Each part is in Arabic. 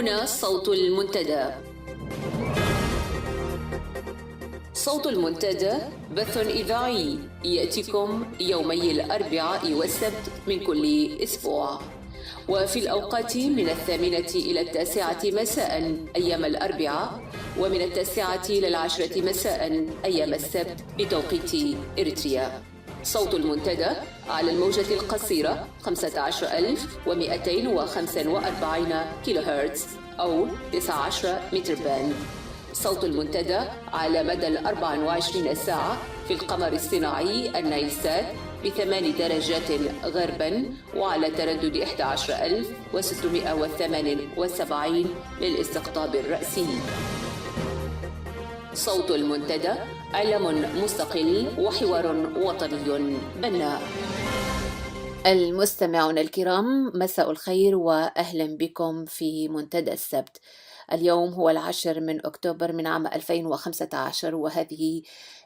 هنا صوت المنتدى. صوت المنتدى بث إذاعي يأتيكم يومي الأربعاء والسبت من كل أسبوع، وفي الأوقات من 8 إلى 9 مساء أيام الأربعاء، ومن 9 إلى 10 مساء أيام السبت بتوقيت إريتريا. صوت المنتدى على الموجة القصيرة 15245 كيلو هرتز أو 19 متر باند. صوت المنتدى على مدى 24 ساعة في القمر الصناعي النايلسات ب8 درجات غربا، وعلى تردد 11678 للاستقطاب الرأسي. صوت المنتدى إعلام مستقل وحوار وطني بناء. المستمعون الكرام، مساء الخير وأهلا بكم في منتدى السبت. اليوم هو 10 من أكتوبر من عام 2015، وهذه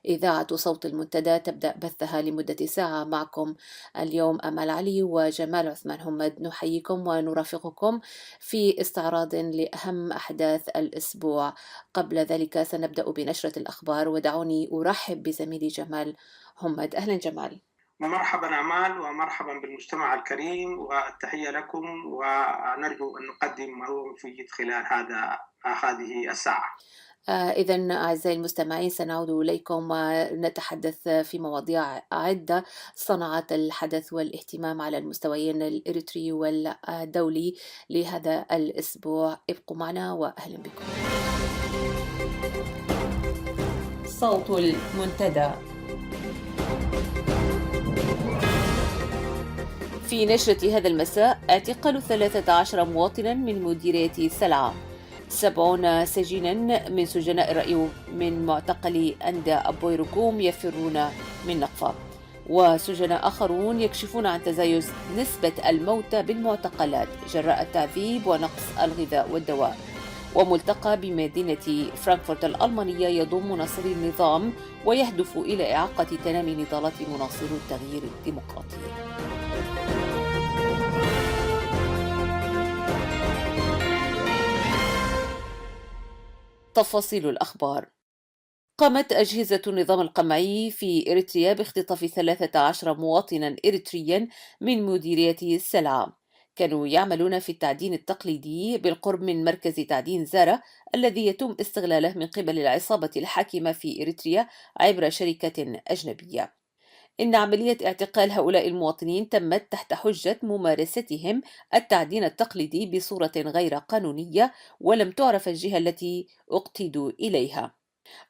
إذاعة صوت المنتدى تبدأ بثها لمدة ساعة. معكم اليوم أمال علي وجمال عثمان همد، نحييكم ونرافقكم في استعراض لأهم أحداث الأسبوع. قبل ذلك سنبدأ بنشرة الأخبار، ودعوني أرحب بزميلي جمال همد. أهلا جمال. مرحبا أمال، ومرحبا بالمجتمع الكريم، والتحية لكم، ونرجو أن نقدم ما هو مفيد خلال هذه الساعة. إذن أعزائي المستمعين، سنعود إليكم ونتحدث في مواضيع عدة صنعت الحدث والاهتمام على المستويين الإريتري والدولي لهذا الأسبوع. ابقوا معنا وأهلا بكم. صوت المنتدى. في نشرة هذا المساء: اعتقال 13 مواطنا من مديرية سلعة، 70 سجينا من سجناء الرأي من معتقل أندا أبويركوم يفرون من نقفة، وسجناء آخرون يكشفون عن تزايد نسبة الموتى بالمعتقلات جراء التعذيب ونقص الغذاء والدواء. وملتقى بمدينة فرانكفورت الألمانية يضم مناصري النظام ويهدف إلى إعاقة تنامي نضالات مناصرو التغيير الديمقراطي. تفاصيل الأخبار: قامت أجهزة النظام القمعي في إريتريا باختطاف 13 مواطنا إريتريا من مديرية سلعة، كانوا يعملون في التعدين التقليدي بالقرب من مركز تعدين زارا الذي يتم استغلاله من قبل العصابة الحاكمة في إريتريا عبر شركة أجنبية. إن عملية اعتقال هؤلاء المواطنين تمت تحت حجة ممارستهم التعدين التقليدي بصورة غير قانونية، ولم تعرف الجهة التي اقتيدوا إليها.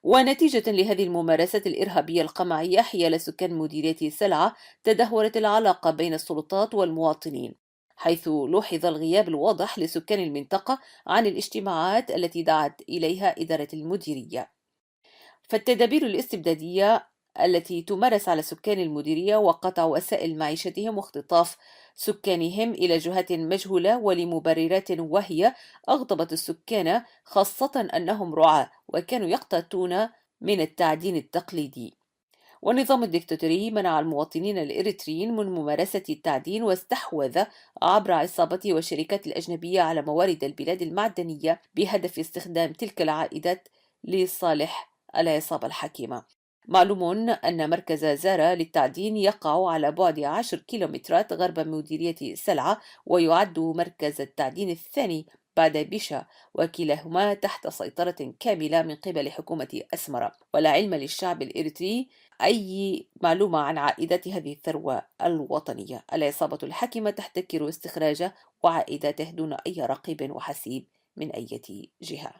ونتيجة لهذه الممارسات الإرهابية القمعية حيال سكان مديرية سلعة، تدهورت العلاقة بين السلطات والمواطنين، حيث لوحظ الغياب الواضح لسكان المنطقة عن الاجتماعات التي دعت إليها إدارة المديرية. فالتدابير الاستبدادية التي تمارس على سكان المديرية وقطع وسائل معيشتهم واختطاف سكانهم إلى جهات مجهولة ولمبررات واهية أغضبت السكان، خاصة أنهم رعاة وكانوا يقتاتون من التعدين التقليدي. والنظام الدكتاتوري منع المواطنين الإريتريين من ممارسة التعدين، واستحوذ عبر عصابته والشركات الأجنبية على موارد البلاد المعدنية بهدف استخدام تلك العائدات لصالح العصابة الحاكمة. معلوم أن مركز زارا للتعدين يقع على بعد 10 كيلومترات غرب مديرية سلعة، ويعد مركز التعدين الثاني بعد بيشا، وكلاهما تحت سيطرة كاملة من قبل حكومة أسمرة. ولا علم للشعب الإريتري أي معلومة عن عائدات هذه الثروة الوطنية. العصابة الحاكمة تحتكر استخراجه وعائداته دون أي رقيب وحسيب من أي جهة.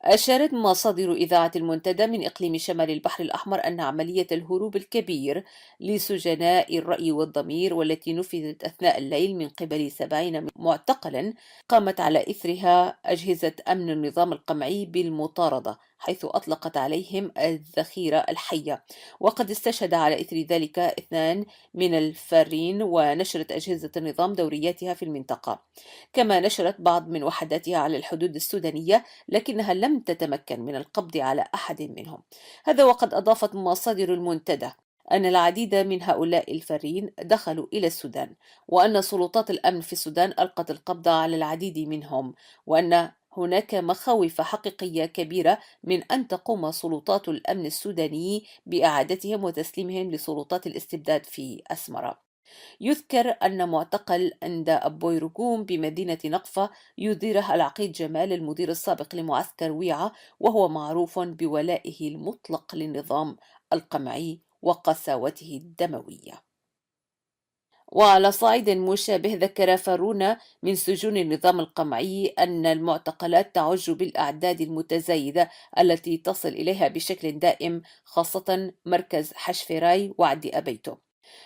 أشارت مصادر إذاعة المنتدى من إقليم شمال البحر الأحمر أن عملية الهروب الكبير لسجناء الرأي والضمير، والتي نفذت أثناء الليل من قبل 70 معتقلا، قامت على إثرها أجهزة أمن النظام القمعي بالمطاردة، حيث أطلقت عليهم الذخيرة الحية. وقد استشهد على إثر ذلك 2 من الفارين، ونشرت أجهزة النظام دورياتها في المنطقة. كما نشرت بعض من وحداتها على الحدود السودانية، لكنها لم تتمكن من القبض على أحد منهم. هذا وقد أضافت مصادر المنتدى أن العديد من هؤلاء الفارين دخلوا إلى السودان، وأن سلطات الأمن في السودان ألقت القبض على العديد منهم، وأن هناك مخاوف حقيقية كبيرة من أن تقوم سلطات الأمن السوداني بإعادتهم وتسليمهم لسلطات الاستبداد في أسمرة. يذكر أن معتقل عند أبوي رجوم بمدينة نقفة يديره العقيد جمال المدير السابق لمعسكر ويعة، وهو معروف بولائه المطلق للنظام القمعي وقساوته الدموية. وعلى صعيد مشابه ذكر فارون من سجون النظام القمعي أن المعتقلات تعج بالأعداد المتزايدة التي تصل إليها بشكل دائم، خاصة مركز حشفراي وعدي أبيتو،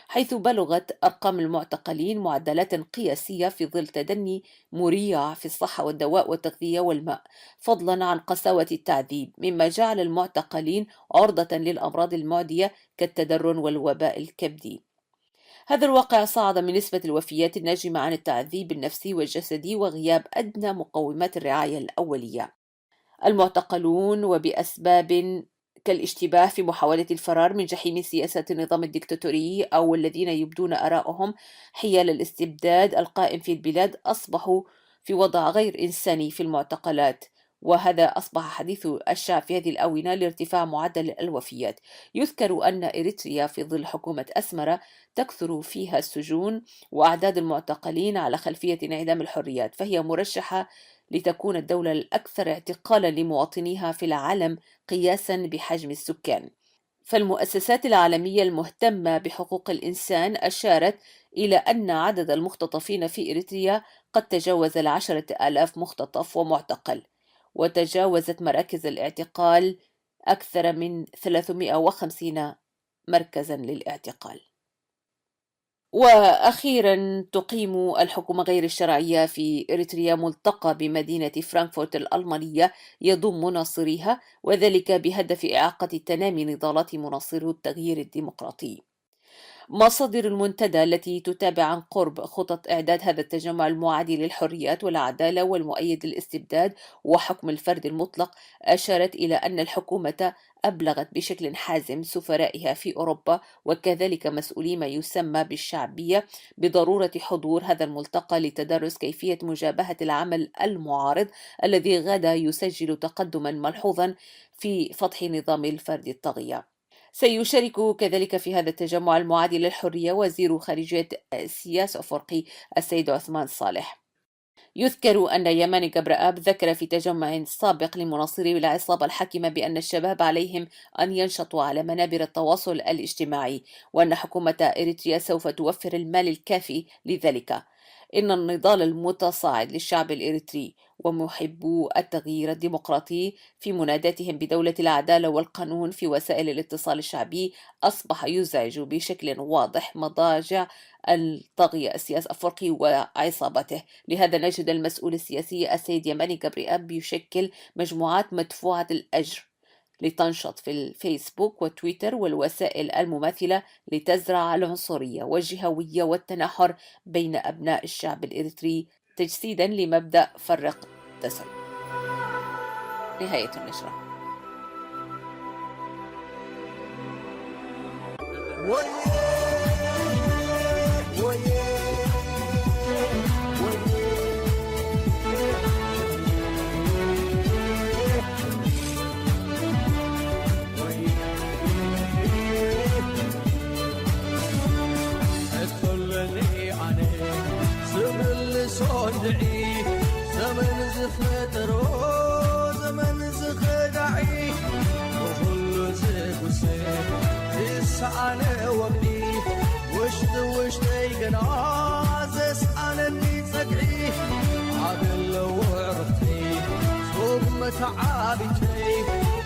حيث بلغت أرقام المعتقلين معدلات قياسية في ظل تدني مريع في الصحة والدواء والتغذية والماء، فضلا عن قساوة التعذيب، مما جعل المعتقلين عرضة للأمراض المعدية كالتدرن والوباء الكبدي. هذا الواقع صعد من نسبة الوفيات الناجمة عن التعذيب النفسي والجسدي وغياب أدنى مقومات الرعاية الأولية. المعتقلون وبأسباب كالاشتباه في محاولة الفرار من جحيم سياسة النظام الدكتاتوري أو الذين يبدون آراءهم حيال الاستبداد القائم في البلاد أصبحوا في وضع غير إنساني في المعتقلات، وهذا أصبح حديث الشعب في هذه الآونة لارتفاع معدل الوفيات. يذكر أن إريتريا في ظل حكومة أسمرة تكثر فيها السجون وأعداد المعتقلين على خلفية انعدام الحريات، فهي مرشحة لتكون الدولة الأكثر اعتقالا لمواطنيها في العالم قياسا بحجم السكان. فالمؤسسات العالمية المهتمة بحقوق الإنسان أشارت إلى أن عدد المختطفين في إريتريا قد تجاوز 10,000 مختطف ومعتقل، وتجاوزت مراكز الاعتقال أكثر من 350 مركزا للاعتقال. وأخيرا تقيم الحكومة غير الشرعية في إريتريا ملتقى بمدينة فرانكفورت الألمانية يضم ناصريها، وذلك بهدف إعاقة تنامي نضالات مناصرو التغيير الديمقراطي. مصادر المنتدى التي تتابع عن قرب خطط إعداد هذا التجمع المعادي للحريات والعدالة والمؤيد للاستبداد وحكم الفرد المطلق أشارت إلى أن الحكومة أبلغت بشكل حازم سفرائها في أوروبا وكذلك مسؤولي ما يسمى بالشعبية بضرورة حضور هذا الملتقى لتدرس كيفية مجابهة العمل المعارض الذي غدا يسجل تقدما ملحوظا في فتح نظام الفرد الطاغية. سيشارك كذلك في هذا التجمع المعادي للحرية وزير خارجية سياس أفريقي السيد عثمان صالح. يذكر أن يماني جبرآب ذكر في تجمع سابق لمناصري العصابة الحاكمة بأن الشباب عليهم أن ينشطوا على منابر التواصل الاجتماعي، وأن حكومة إريتريا سوف توفر المال الكافي لذلك. إن النضال المتصاعد للشعب الإريتري ومحبو التغيير الديمقراطي في مناداتهم بدولة العدالة والقانون في وسائل الاتصال الشعبي أصبح يزعج بشكل واضح مضاجع الطاغية السياسي الأفريقي وعصابته. لهذا نجد المسؤول السياسي السيد يماني جبرآب يشكل مجموعات مدفوعة الأجر لتنشط في الفيسبوك وتويتر والوسائل المماثلة لتزرع العنصرية والجهوية والتناحر بين أبناء الشعب الإريتري تجسيدا لمبدأ فرق تسد. نهاية النشرة. زمن زخدرو زمن زخدعي وكل زبسي تسعنا وقتي وشت يقناز سألني تقعي عقل وعرفتي ثم تعابتي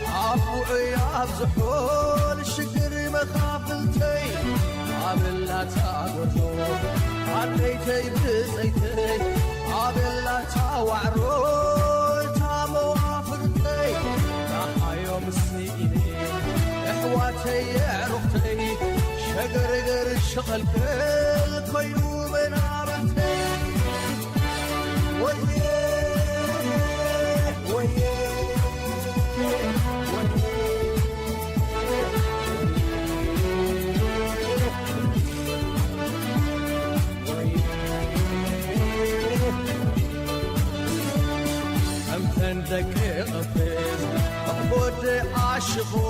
عفو عياب زحول الشكر مخافلتي عقل لا تعبرتو عديتي بزيتي عقل لا تعوعرو تاموافرتي يوم السنيني احواتي عرفتي شقر الشغل كل خيو من عرفتي ويه ويه ويه يقفز أخبود عاشقو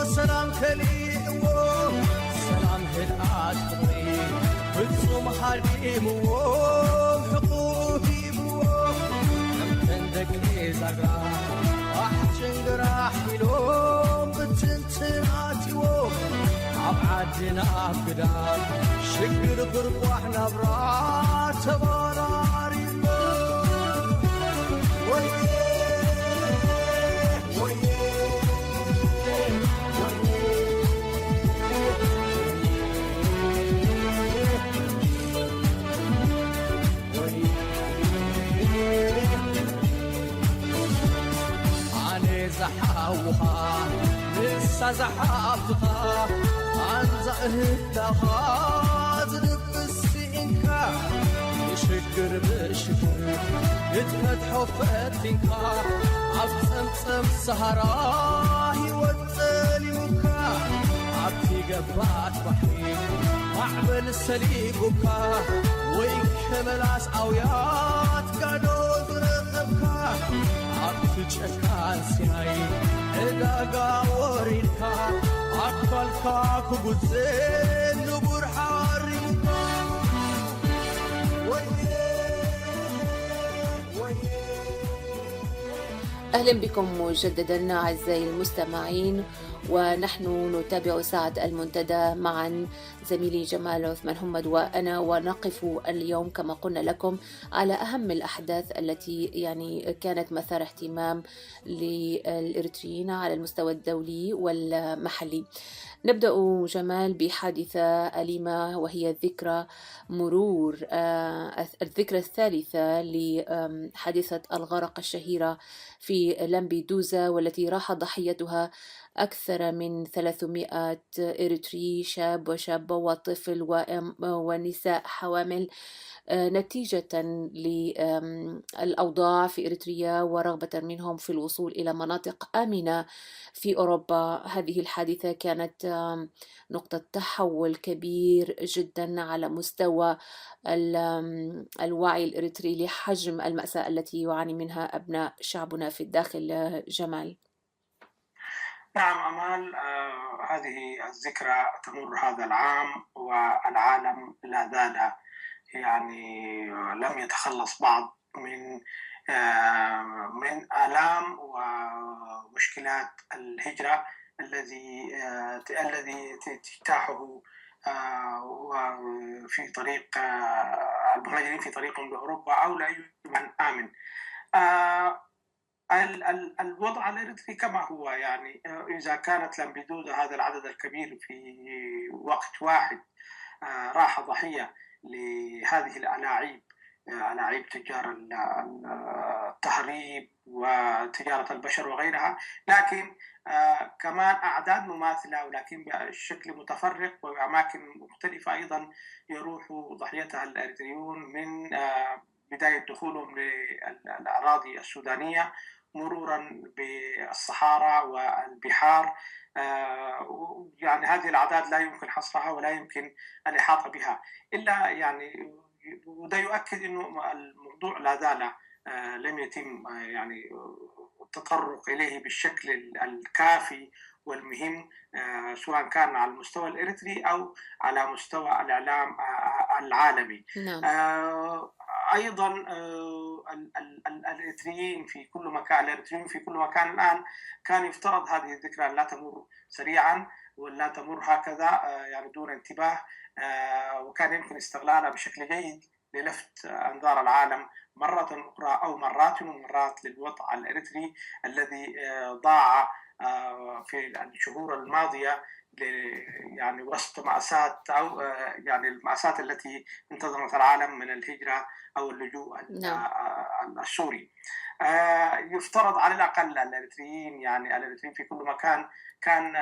سلام كليئو سلام هدآت خضري بتصوم حريمو حقوقيبو تندقني زقرا أحجن قراح بلوم بتنتناتيو عبعدنا قدام شكر قرب واحنا برا تباراري زحاوها لسه زحافتها عن زهدها زدت السئنكا يشكر بشكر يتفتحوا فتنكا عبصمصم سهراه يوصليوكا عبتي قبات بحيم أعمل سليقوكا ويكمل عسعويات قادو درغبكا عبتجأكا سياي إداقا وريدكا عقبالكا كبوزين نبور حاريوكا أهلا بكم مجددا أعزائي المستمعين، ونحن نتابع ساعة المنتدى معا زميلي جمال عثمان حمد وأنا، ونقف اليوم كما قلنا لكم على أهم الأحداث التي كانت مثار اهتمام للإريتريين على المستوى الدولي والمحلي. نبدأ جمال بحادثة أليمة، وهي مرور الذكرى الثالثة لحادثة الغرق الشهيرة في لامبيدوزا، والتي راح ضحيتها أكثر من 300 إريتري، شاب وشابة وطفل ونساء حوامل، نتيجة للأوضاع في إريتريا ورغبة منهم في الوصول إلى مناطق آمنة في أوروبا. هذه الحادثة كانت نقطة تحول كبير جدا على مستوى الوعي الإريتري لحجم المأساة التي يعاني منها أبناء شعبنا في الداخل. جمال. نعم أمال، هذه الذكرى تمر هذا العام والعالم لا زال لم يتخلص بعض من آلام ومشكلات الهجرة الذي تجتاحه في طريق المهاجرين في طريقهم لأوروبا أو لا يوجد من آمن. الوضع الإريتري كما هو، إذا كانت لامبيدوزا هذا العدد الكبير في وقت واحد راح ضحية لهذه ألاعيب تجار التهريب وتجارة البشر وغيرها، لكن كمان أعداد مماثلة ولكن بشكل متفرق وبأماكن مختلفة أيضا يروح ضحيتها الإريتريون من بداية دخولهم للأراضي السودانية مرورا بالصحارى والبحار. هذه الأعداد لا يمكن حصرها ولا يمكن الإحاطة بها، إلا وده يؤكد أنه الموضوع لا زال لم يتم التطرق إليه بالشكل الكافي والمهم، سواء كان على المستوى الإريتري أو على مستوى الإعلام العالمي. نعم. أيضا الإريتريين في كل مكان الآن كان يفترض هذه الذكرى أن لا تمر سريعا ولا تمر هكذا دون انتباه، وكان يمكن استغلالها بشكل جيد للفت أنظار العالم مرة أخرى أو مرات للوضع الإريتري الذي ضاع في الشهور الماضية وسط مأساة أو المأساة التي انتظمت العالم من الهجرة أو اللجوء السوري. يفترض على الأقل الإريتريين في كل مكان كان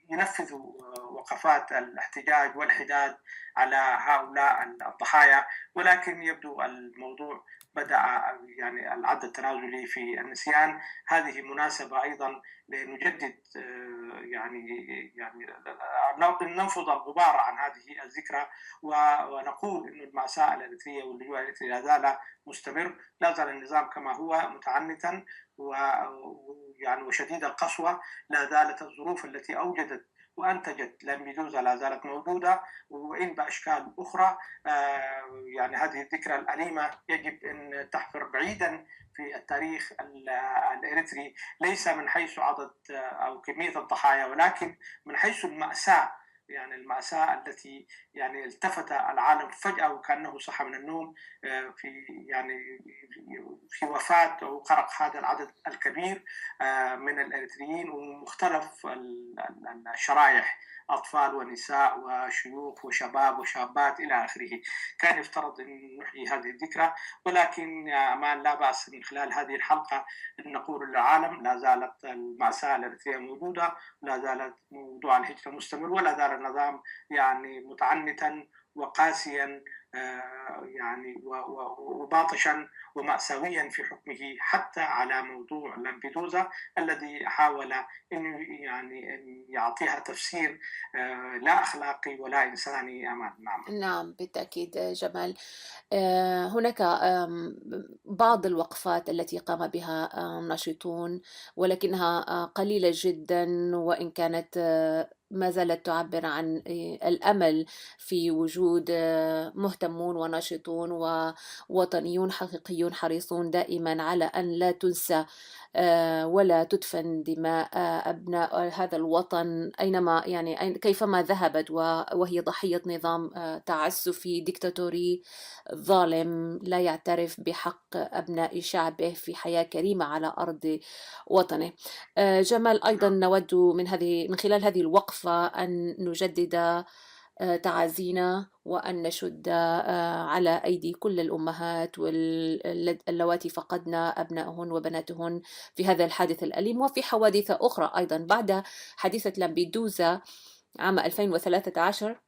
ينفذوا وقفات الاحتجاج والحداد على هؤلاء الضحايا، ولكن يبدو الموضوع بدأ يعني العد التنازلي في النسيان. هذه مناسبة أيضا لنجدد يعني ننفض الغبار عن هذه الذكرى، ونقول أن المأساة الإريترية واللجوء الإريتري لا زال مستمر، لا زال النظام كما هو متعنتا ويعني وشديد القسوة، لا زالت الظروف التي أوجدت وأنتجت لامبيدوزا لا زالت موجودة، وإن بأشكال أخرى. يعني هذه الذكرى الأليمة يجب أن تحفر بعيدا في التاريخ الإريتري، ليس من حيث عدد أو كمية الضحايا، ولكن من حيث المأساة، يعني المأساة التي يعني التفت العالم فجأة وكأنه صحى من النوم في يعني في وفاة أو قرق هذا العدد الكبير من الإريتريين ومختلف الشرائح، أطفال ونساء وشيوخ وشباب وشابات إلى آخره. كان يفترض أن نحيي هذه الذكرى، ولكن ما لا بأس من خلال هذه الحلقة أن نقول للعالم لا زالت المأساة الإريترية موجودة، لا زالت موضوع الهجرة مستمر، ولا زال النظام يعني متعنتا وقاسيا يعني وباطشا ومأساويا في حكمه، حتى على موضوع لامبيدوزا الذي حاول أن يعني أن يعطيها تفسير لا أخلاقي ولا إنساني. أمان. نعم بالتأكيد جمال. هناك بعض الوقفات التي قام بها ناشطون، ولكنها قليلة جدا، وإن كانت ما زالت تعبر عن الأمل في وجود مهتمون وناشطون ووطنيون حقيقيون حريصون دائما على أن لا تنسى ولا تدفن دماء أبناء هذا الوطن أينما يعني كيفما ذهبت، وهي ضحية نظام تعسفي ديكتاتوري ظالم لا يعترف بحق أبناء شعبه في حياة كريمة على أرض وطنه. جمال، أيضا نود من خلال هذه الوقفة أن نجدد تعازينا وأن نشد على أيدي كل الأمهات اللواتي فقدنا أبنائهن وبناتهن في هذا الحادث الأليم وفي حوادث أخرى أيضا. بعد حادثة لامبيدوزا عام 2013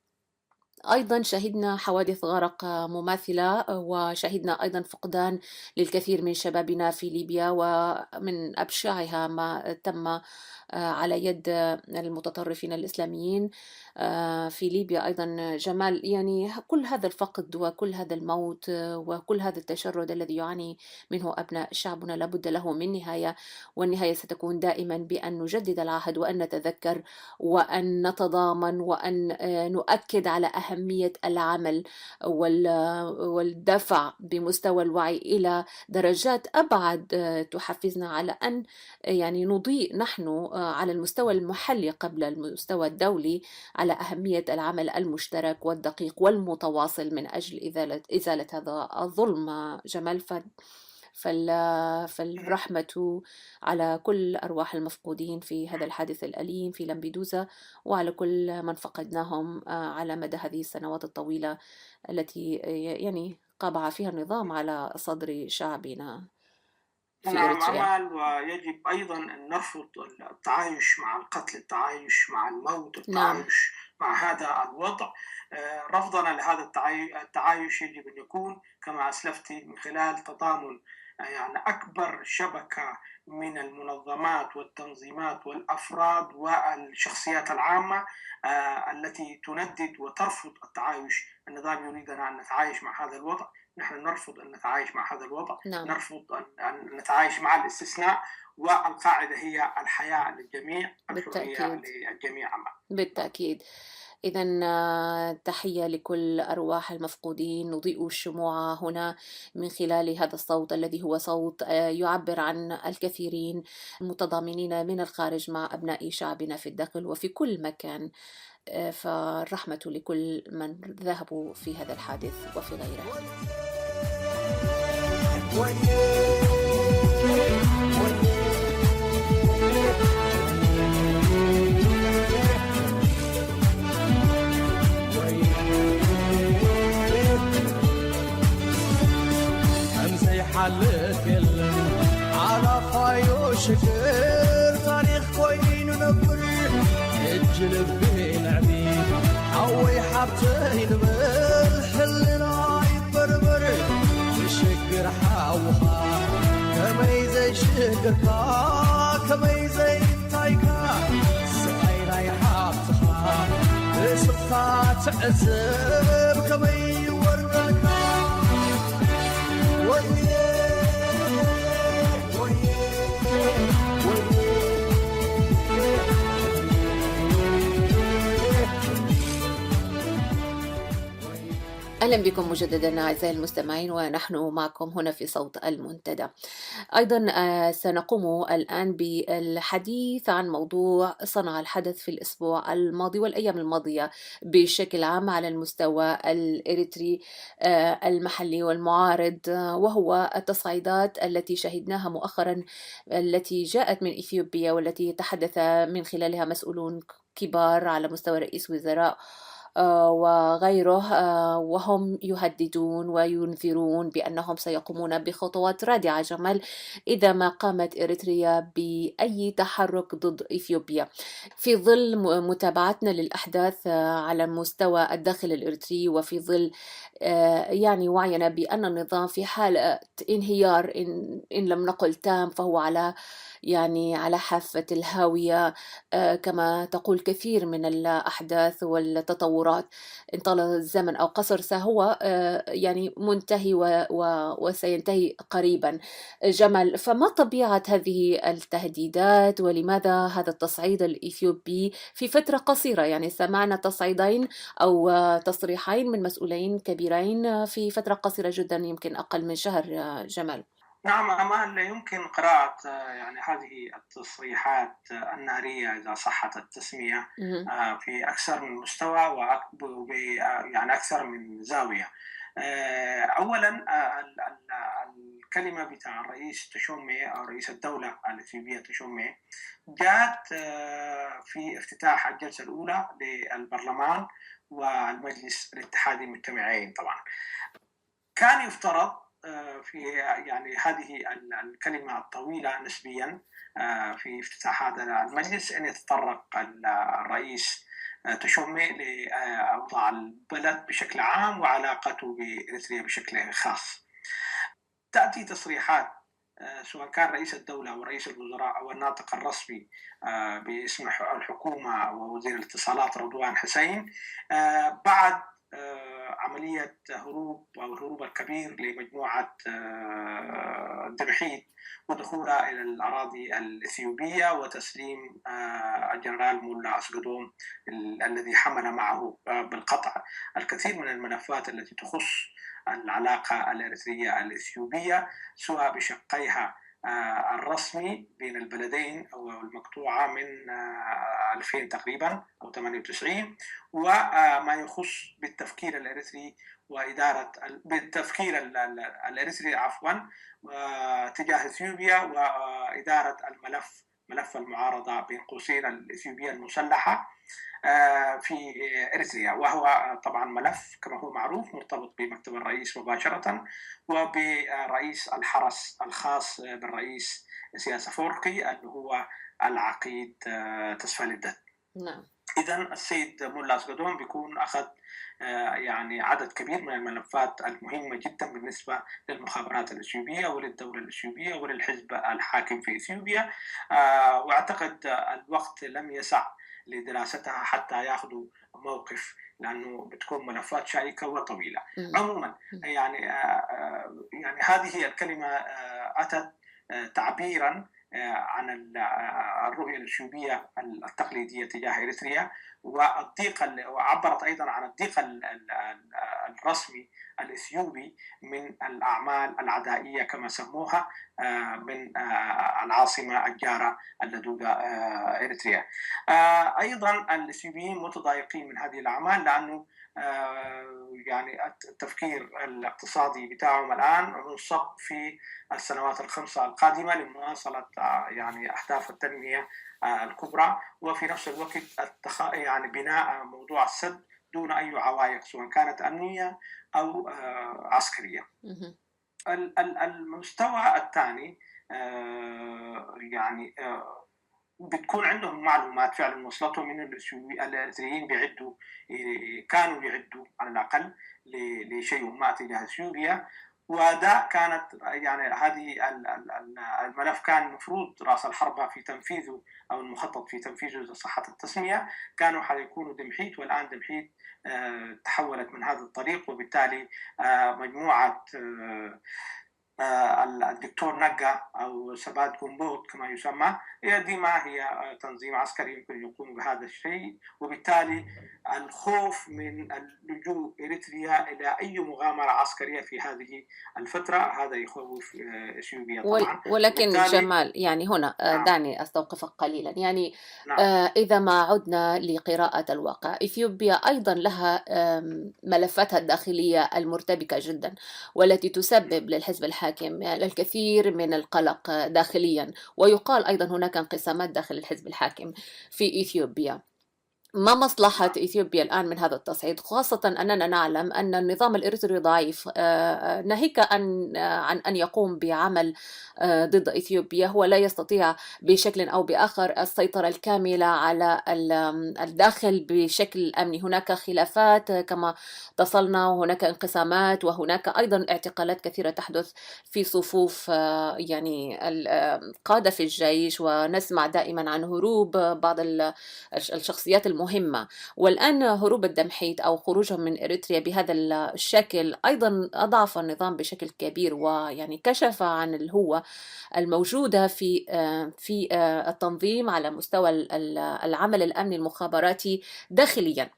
أيضا شهدنا حوادث غرق مماثلة، وشهدنا أيضا فقدان للكثير من شبابنا في ليبيا، ومن أبشعها ما تم على يد المتطرفين الإسلاميين في ليبيا أيضا. جمال، يعني كل هذا الفقد وكل هذا الموت وكل هذا التشرد الذي يعاني منه أبناء شعبنا لابد له من نهاية، والنهاية ستكون دائما بأن نجدد العهد وأن نتذكر وأن نتضامن وأن نؤكد على أهمية العمل والدفع بمستوى الوعي إلى درجات أبعد تحفزنا على أن يعني نضيء نحن على المستوى المحلي قبل المستوى الدولي على أهمية العمل المشترك والدقيق والمتواصل من أجل إزالة هذا الظلم. جمال، فالرحمة على كل أرواح المفقودين في هذا الحادث الأليم في لامبيدوزا، وعلى كل من فقدناهم على مدى هذه السنوات الطويلة التي يعني قابع فيها النظام على صدر شعبنا في إريتريا. نعم، ويجب أيضا أن نرفض التعايش مع القتل، التعايش مع الموت، التعايش مع هذا الوضع. رفضنا لهذا التعايش يجب أن يكون كما أسلفت من خلال تضامن يعني أكبر شبكة من المنظمات والتنظيمات والأفراد والشخصيات العامة التي تندد وترفض التعايش. النظام يريدنا أن نتعايش مع هذا الوضع، نحن نرفض أن نتعايش مع هذا الوضع. نرفض أن نتعايش مع الاستثناء، والقاعدة هي الحياة للجميع، الحرية للجميع. بالتأكيد. إذن تحية لكل أرواح المفقودين. نضيء الشموع هنا من خلال هذا الصوت الذي هو صوت يعبر عن الكثيرين المتضامنين من الخارج مع أبناء شعبنا في الداخل وفي كل مكان. فالرحمة لكل من ذهبوا في هذا الحادث وفي غيره. حلك على خايو شكر تاريخ كوين نبر الجلب بين عبيد حوي حبتين بالحلنا يبربر الشكر نقركا كمي زي تايكا سعينا يحابتها سبقا تعزب كمي وردكا ويه أهلا بكم مجددا أعزائي المستمعين، ونحن معكم هنا في صوت المنتدى. أيضا سنقوم الآن بالحديث عن موضوع صنع الحدث في الأسبوع الماضي والأيام الماضية بشكل عام على المستوى الإريتري المحلي والمعارض، وهو التصعيدات التي شهدناها مؤخرا التي جاءت من إثيوبيا، والتي تحدث من خلالها مسؤولون كبار على مستوى رئيس وزراء وغيره، وهم يهددون وينذرون بأنهم سيقومون بخطوات رادعة جمال إذا ما قامت إريتريا بأي تحرك ضد إثيوبيا. في ظل متابعتنا للأحداث على مستوى الداخل الإريتري، وفي ظل يعني وعينا بأن النظام في حالة انهيار إن لم نقل تام، فهو على حافة الهاوية كما تقول كثير من الأحداث والتطورات. إن طال الزمن أو قصر فهو منتهي وسينتهي قريبا. جمال، فما طبيعة هذه التهديدات، ولماذا هذا التصعيد الإثيوبي في فترة قصيرة؟ سمعنا تصعيدين أو تصريحين من مسؤولين كبيرين في فترة قصيرة جدا، يمكن أقل من شهر. جمال. نعم، أمال يمكن قراءة هذه التصريحات النارية إذا صحت التسمية في أكثر من مستوى أكثر من زاوية. أولا الكلمة بتاع الرئيس تشومي أو رئيس الدولة الإثيوبية تشومي جاءت في افتتاح الجلسة الأولى للبرلمان والمجلس الاتحادي مجتمعين. طبعا كان يفترض في هذه الكلمة الطويلة نسبيا في افتتاح هذا المجلس أن يتطرق الرئيس تشومي لأوضاع البلد بشكل عام وعلاقته بإريتريا بشكل خاص. تأتي تصريحات سواء كان رئيس الدولة ورئيس الوزراء أو الناطق الرسمي باسم الحكومة ووزير الاتصالات رضوان حسين بعد عملية هروب أو الهروب الكبير لمجموعة دمحيد ودخولها إلى الأراضي الإثيوبية وتسليم الجنرال مولا أسقدوم الذي حمل معه بالقطع الكثير من الملفات التي تخص العلاقة الإريترية الإثيوبية، سواء بشقيها الرسمي بين البلدين أو المقطوعة من 2000 تقريبا أو 98، وما يخص بالتفكير الإريتري وإدارة بالتفكير الإريتري تجاه إثيوبيا وإدارة ملف المعارضة بين قوسين الإثيوبية المسلحة في إريتريا، وهو طبعا ملف كما هو معروف مرتبط بمكتب الرئيس مباشرة وبرئيس الحرس الخاص بالرئيس سياس أفورقي اللي هو العقيد تسفالدت. نعم. إذن السيد مولا أسقدوم بيكون أخذ عدد كبير من الملفات المهمة جدا بالنسبة للمخابرات الإثيوبية وللدولة الإثيوبية وللحزب الحاكم في إثيوبيا، وأعتقد الوقت لم يسع لدراستها حتى ياخذوا موقف، لأنه بتكون ملفات شائكة وطويلة. عموما هذه الكلمة أتت تعبيرا عن الرؤية الإثيوبية التقليدية تجاه إريتريا وعبرت أيضا عن الضيق الرسمي الإثيوبي من الأعمال العدائية كما سموها من العاصمة الجارة اللدودة إريتريا. أيضا الإثيوبيين متضايقين من هذه الأعمال، لأنه التفكير الاقتصادي بتاعهم الآن منصب في السنوات الخمسة القادمة لمواصلة أهداف التنمية الكبرى، وفي نفس الوقت بناء موضوع السد دون أي عوائق سواء كانت أمنية أو عسكرية. المستوى الثاني بتكون عندهم معلومات فعلا وصلتهم من الإريتريين كانوا يعدوا على الأقل لشيء ما تجاه إثيوبيا، وده كانت يعني هذه الملف كان المفروض راس الحربة في تنفيذه أو المخطط في تنفيذه إذا صحت التسمية كانوا حيكونوا دمحيت، والآن دمحيت تحولت من هذا الطريق، وبالتالي مجموعة الدكتور نجا أو سبات قنبوط كما يسمى، هي دي ما هي تنظيم عسكري يمكن يقوم بهذا الشيء. وبالتالي الخوف من اللجوء إريتريا إلى أي مغامرة عسكرية في هذه الفترة هذا يخوف إثيوبيا طبعا. ولكن وبالتالي جمال، يعني هنا نعم دعني أستوقفك قليلا. يعني نعم إذا ما عدنا لقراءة الواقع، إثيوبيا أيضا لها ملفاتها الداخلية المرتبكة جدا، والتي تسبب للحزب الحاكم الكثير من القلق داخليا، ويقال أيضا هناك انقسامات داخل الحزب الحاكم في إثيوبيا. ما مصلحة نعم إثيوبيا الآن من هذا التصعيد، خاصة أننا نعلم أن النظام الإريتري ضعيف، ناهيك عن أن يقوم بعمل ضد إثيوبيا، هو لا يستطيع بشكل أو بآخر السيطرة الكاملة على الداخل بشكل أمني. هناك خلافات كما اتصلنا، وهناك انقسامات، وهناك أيضا اعتقالات كثيرة تحدث في صفوف يعني القادة في الجيش، ونسمع دائما عن هروب بعض الشخصيات المهمة. والآن هروب الدمحيت أو خروجهم من إريتريا بهذا الشكل أيضا أضعف النظام بشكل كبير، ويعني كشف عن الهوة الموجودة في التنظيم على مستوى العمل الأمني المخابراتي داخليا.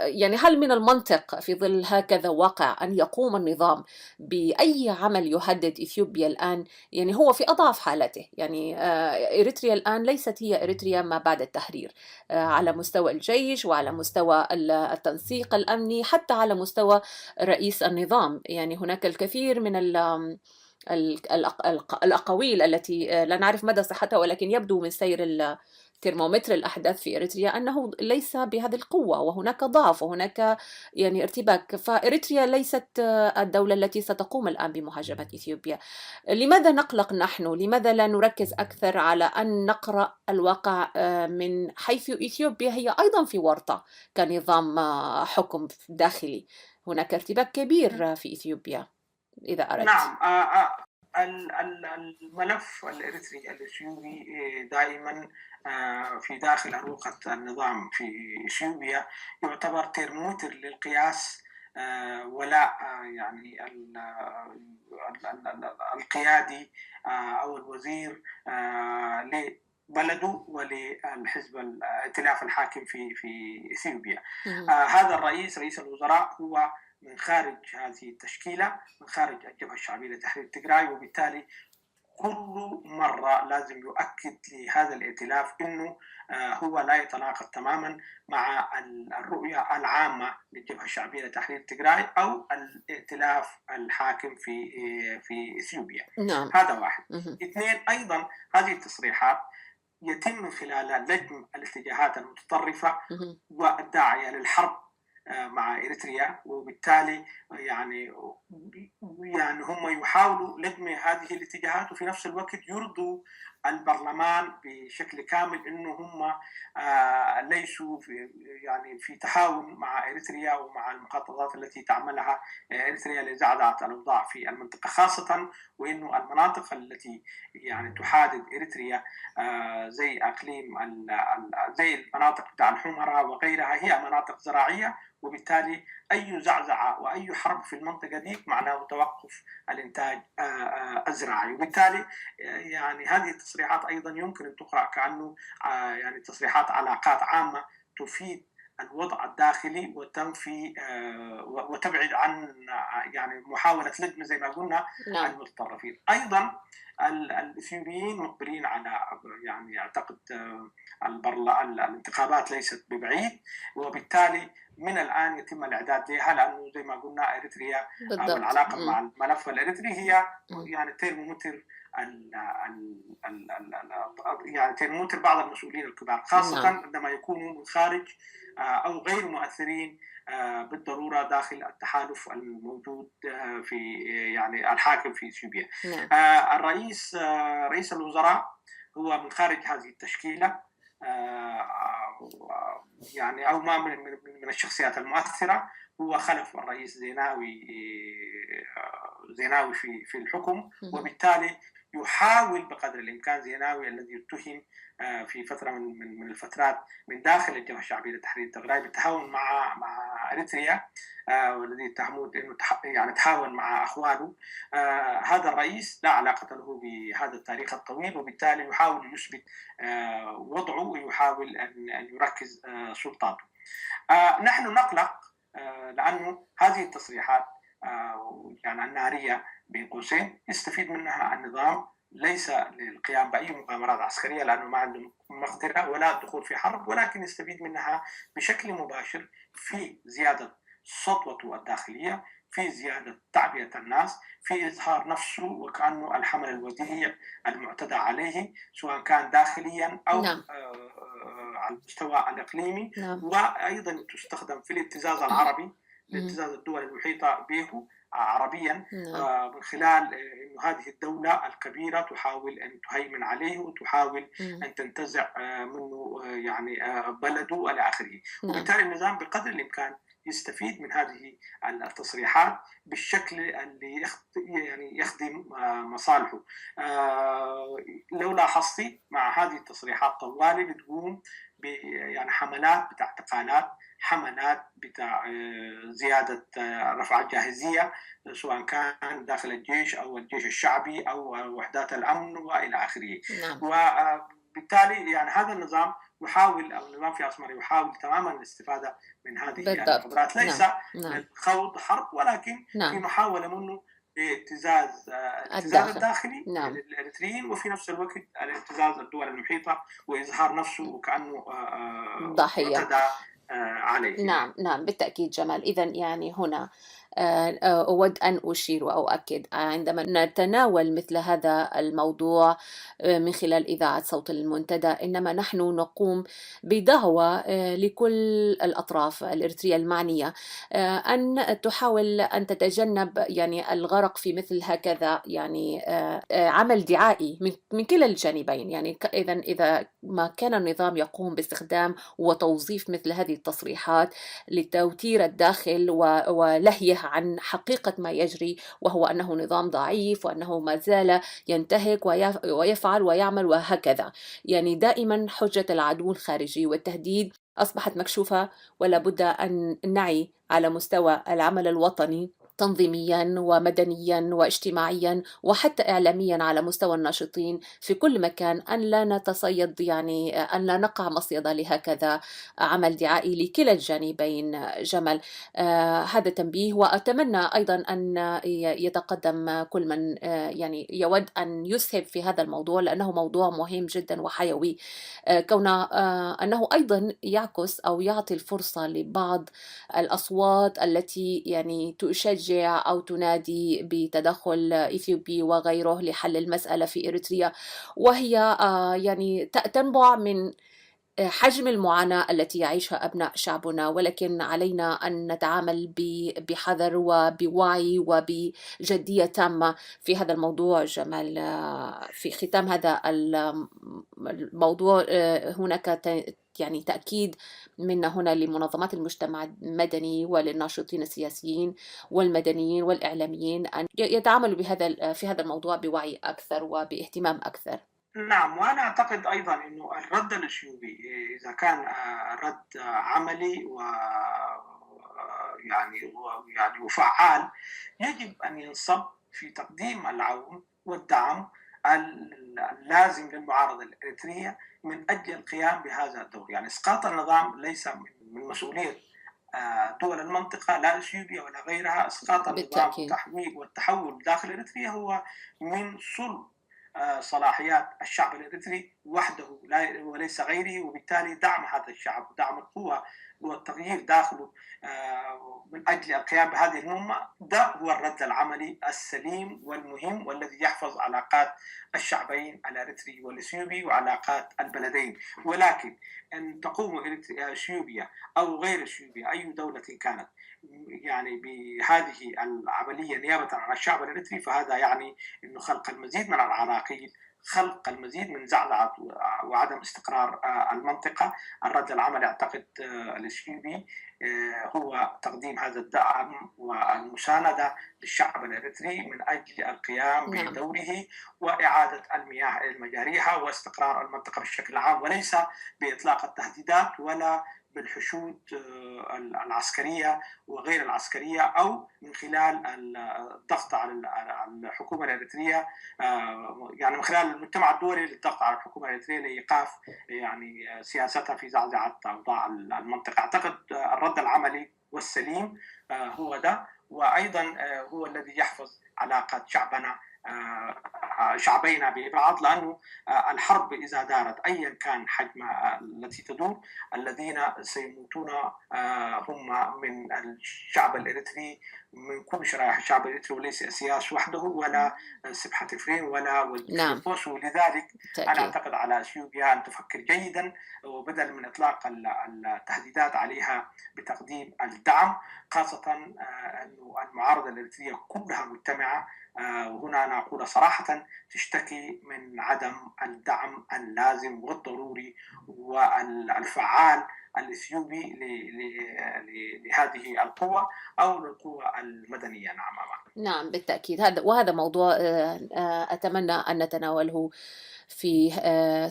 يعني هل من المنطق في ظل هكذا واقع أن يقوم النظام بأي عمل يهدد إثيوبيا الآن؟ يعني هو في أضعف حالته. يعني إريتريا الآن ليست هي إريتريا ما بعد التحرير، على مستوى الجيش، وعلى مستوى التنسيق الأمني، حتى على مستوى رئيس النظام. يعني هناك الكثير من الأقاويل التي لا نعرف مدى صحتها، ولكن يبدو من سير ترمومتر الأحداث في إريتريا أنه ليس بهذه القوة، وهناك ضعف، وهناك يعني ارتباك. فإريتريا ليست الدولة التي ستقوم الآن بمهاجمة إثيوبيا. لماذا نقلق نحن؟ لماذا لا نركز أكثر على أن نقرأ الواقع من حيث إثيوبيا هي أيضا في ورطة كنظام حكم داخلي؟ هناك ارتباك كبير في إثيوبيا إذا أردت. نعم الملف الإريتري الإثيوبي دائما في داخل أروقة النظام في إثيوبيا يعتبر ترمومتر للقياس ولاء يعني القيادي أو الوزير لبلده وللحزب الائتلاف الحاكم في إثيوبيا. هذا رئيس الوزراء هو من خارج هذه التشكيلة، من خارج الجبهة الشعبية لتحرير تيغراي، وبالتالي كل مرة لازم يؤكد لهذا الائتلاف أنه هو لا يتناقض تماما مع الرؤية العامة للجبهة الشعبية لتحرير تيغراي أو الائتلاف الحاكم في إثيوبيا. نعم. هذا واحد. اثنين، أيضا هذه التصريحات يتم من خلالها لجم الاتجاهات المتطرفة والداعية للحرب مع إريتريا، وبالتالي يعني هم يحاولوا لجم هذه الاتجاهات، وفي نفس الوقت يرضوا البرلمان بشكل كامل انه هم ليسوا في تعاون مع إريتريا ومع المخططات التي تعملها إريتريا لزعزعة الأوضاع في المنطقة، خاصة وانه المناطق التي يعني تحادث إريتريا زي اقليم زي المناطق بتاع الحمراء وغيرها هي مناطق زراعية، وبالتالي أي زعزعة وأي حرب في المنطقة دي معناه توقف الإنتاج الزراعي. وبالتالي يعني هذه التصريحات أيضا يمكن أن تقرأ كأنه يعني تصريحات علاقات عامة تفيد الوضع الداخلي وتنفي وتبعد عن يعني محاولة لجم زي ما قلنا المتطرفين. أيضا الإثيوبيين مقبلين على يعني أعتقد الانتخابات ليست ببعيد، وبالتالي من الآن يتم الإعداد لها، لأنه زي ما قلنا إريتريا أو العلاقة مع الملف الإريتري هي يعني ترمومتر يعني ترمومتر بعض المسؤولين الكبار، خاصة عندما يكونوا من خارج أو غير مؤثرين بالضرورة داخل التحالف الموجود في يعني الحاكم في إثيوبيا. رئيس الوزراء هو من خارج هذه التشكيلة، يعني أو ما من الشخصيات المؤثرة، هو خلف الرئيس زيناوي في الحكم، وبالتالي يحاول بقدر الامكان زيناوي الذي اتهم في فتره من الفترات من داخل الجبهه الشعبيه لتحرير التغريب بالتهاون مع اريتريا، والذي اتهموه انه يعني تهاون مع اخوانه. هذا الرئيس لا علاقه له بهذا التاريخ الطويل، وبالتالي يحاول يثبت وضعه ويحاول ان يركز سلطاته. نحن نقلق لانه هذه التصريحات يعني الناريه بين قوسين يستفيد منها النظام، ليس للقيام باي مغامرات عسكريه لانه ما عنده مقدره ولا الدخول في حرب، ولكن يستفيد منها بشكل مباشر في زياده سطوته الداخليه، في زياده تعبئه الناس، في اظهار نفسه وكانه الحمل الوديع المعتدى عليه سواء كان داخليا او نعم. على المستوى الاقليمي. نعم. وايضا تستخدم في الابتزاز العربي، لابتزاز الدول المحيطه به عربيا، نعم. من خلال انه هذه الدوله الكبيره تحاول ان تهيمن عليه وتحاول ان تنتزع منه يعني بلده الى اخره. نعم. وبالتالي النظام بقدر الامكان يستفيد من هذه التصريحات بالشكل اللي يعني يخدم مصالحه. لو لاحظتي مع هذه التصريحات طوالي بتقوم يعني حملات بتاع اعتقالات، حملات بتاع زيادة رفع الجاهزية سواء كان داخل الجيش أو الجيش الشعبي أو وحدات الأمن وإلى آخره. نعم. وبالتالي يعني هذا النظام يحاول، أو النظام في أسمر يحاول تماما الاستفادة من هذه بالضبط. القدرات، ليس نعم. خوض حرب ولكن نعم. في محاولة منه ابتزاز الداخلي نعم. للإريتريين، وفي نفس الوقت الابتزاز الدول المحيطة وإظهار نفسه وكأنه ضحية معتدى عليه. نعم. نعم بالتأكيد جمال. إذن يعني هنا أود أن أشير وأؤكد عندما نتناول مثل هذا الموضوع من خلال إذاعة صوت المنتدى، إنما نحن نقوم بدعوة لكل الأطراف الإريترية المعنية أن تحاول أن تتجنب يعني الغرق في مثل هكذا يعني عمل دعائي من كلا الجانبين. يعني إذا ما كان النظام يقوم باستخدام وتوظيف مثل هذه التصريحات لتوتير الداخل ولهيه عن حقيقة ما يجري، وهو أنه نظام ضعيف وأنه ما زال ينتهك ويفعل ويعمل وهكذا، يعني دائما حجة العدو الخارجي والتهديد أصبحت مكشوفة، ولا بد أن نعي على مستوى العمل الوطني تنظيميا ومدنيا واجتماعيا وحتى إعلاميا على مستوى الناشطين في كل مكان، أن لا نتصيد يعني أن لا نقع مصيدة لهكذا عمل دعائي لكلا الجانبين. جمال، هذا تنبيه. وأتمنى أيضا أن يتقدم كل من يعني يود أن يسهب في هذا الموضوع، لأنه موضوع مهم جدا وحيوي، كون أنه أيضا يعكس أو يعطي الفرصة لبعض الأصوات التي يعني تشجع أو تنادي بتدخل إثيوبي وغيره لحل المسألة في إريتريا، وهي يعني تنبع من حجم المعاناة التي يعيشها أبناء شعبنا، ولكن علينا أن نتعامل بحذر وبوعي وبجدية تامة في هذا الموضوع. جمال، في ختام هذا الموضوع هناك يعني تأكيد منا هنا لمنظمات المجتمع المدني وللناشطين السياسيين والمدنيين والإعلاميين أن يتعاملوا في هذا الموضوع بوعي أكثر وباهتمام أكثر. نعم، وأنا أعتقد أيضا أنه الرد الإثيوبي إذا كان رد عملي يعني وفعال، يجب أن ينصب في تقديم العون والدعم اللازم للمعارضة الإريترية من أجل القيام بهذا الدور. يعني إسقاط النظام ليس من مسؤولية دول المنطقة، لا إثيوبيا ولا غيرها. إسقاط النظام والتحول داخل إريتريا هو من صلب صلاحيات الشعب الإريتري وحده وليس غيره، وبالتالي دعم هذا الشعب ودعم القوى والتغيير داخله من أجل القيام بهذه المهمة، ده هو الرد العملي السليم والمهم والذي يحفظ علاقات الشعبين الإريتري والإثيوبي وعلاقات البلدين. ولكن أن تقوم إثيوبيا أو غير إثيوبيا أي دولة كانت يعني بهذه العملية نيابة عن الشعب الإريتري، فهذا يعني أنه خلق المزيد من العراقيل خلق المزيد من زعزعة وعدم استقرار المنطقة. الرد العملي أعتقد الإثيوبي هو تقديم هذا الدعم والمساندة للشعب الإريتري من أجل القيام بدوره وإعادة المياه إلى مجاريها واستقرار المنطقة بشكل عام، وليس بإطلاق التهديدات ولا بالحشود العسكرية وغير العسكرية أو من خلال الضغط على الحكومة الإريترية، يعني من خلال المجتمع الدولي للضغط على الحكومة الإريترية لإيقاف يعني سياستها في زعزعة أوضاع المنطقة. أعتقد الرد العملي والسليم هو ده، وأيضا هو الذي يحفظ علاقة شعبينا ببعض، لأنه الحرب إذا دارت أيا كان حجمها التي تدور، الذين سيموتون هم من الشعب الإريتري، من كل شرائح الشعب الإريتري، وليس سياس وحده ولا سبحة إفرين ولا ولدفوس. ولذلك أنا أعتقد على أثيوبيا أن تفكر جيدا، وبدل من إطلاق التهديدات عليها بتقديم الدعم، خاصة أن المعارضة الإريترية كلها مجتمعة، وهنا أنا أقول صراحة تشتكي من عدم الدعم اللازم والضروري والفعال الإثيوبي لهذه القوة أو للقوة المدنية. نعم بالتأكيد. وهذا موضوع أتمنى أن نتناوله في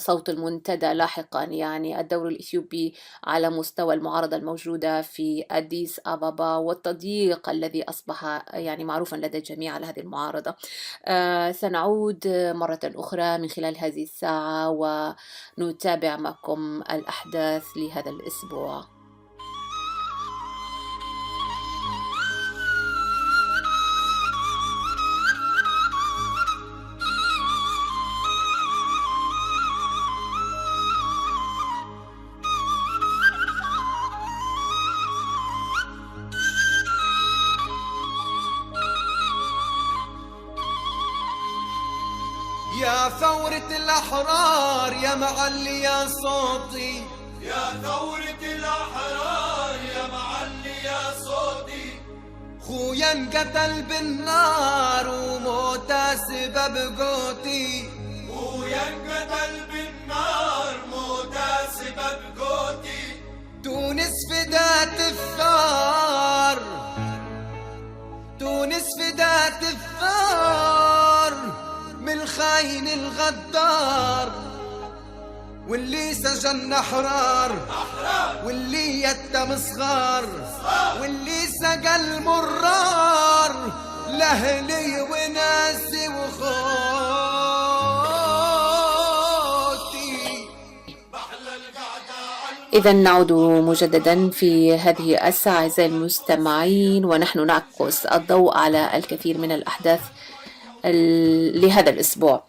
صوت المنتدى لاحقا، يعني الدور الإثيوبي على مستوى المعارضة الموجودة في أديس أبابا والتضييق الذي أصبح يعني معروفا لدى الجميع على هذه المعارضة. سنعود مرة أخرى من خلال هذه الساعة ونتابع معكم الأحداث لهذا الأسبوع. يا ثورة الأحرار يا معلي يا صوتي، يا ثورة الأحرار يا معلي يا صوتي، خويا انقتل بالنار وموته سبب قوتي، خويا انقتل بالنار موته سبب قوتي، تونس فدات الثار، تونس فدات الثار من الخاين الغدار، واللي سجن أحرار واللي يتم صغار واللي سقى المرار لأهلي وناسي وخوتي. إذا نعود مجددا في هذه الساعة أعزائي المستمعين، ونحن نعكس الضوء على الكثير من الأحداث لهذا الأسبوع.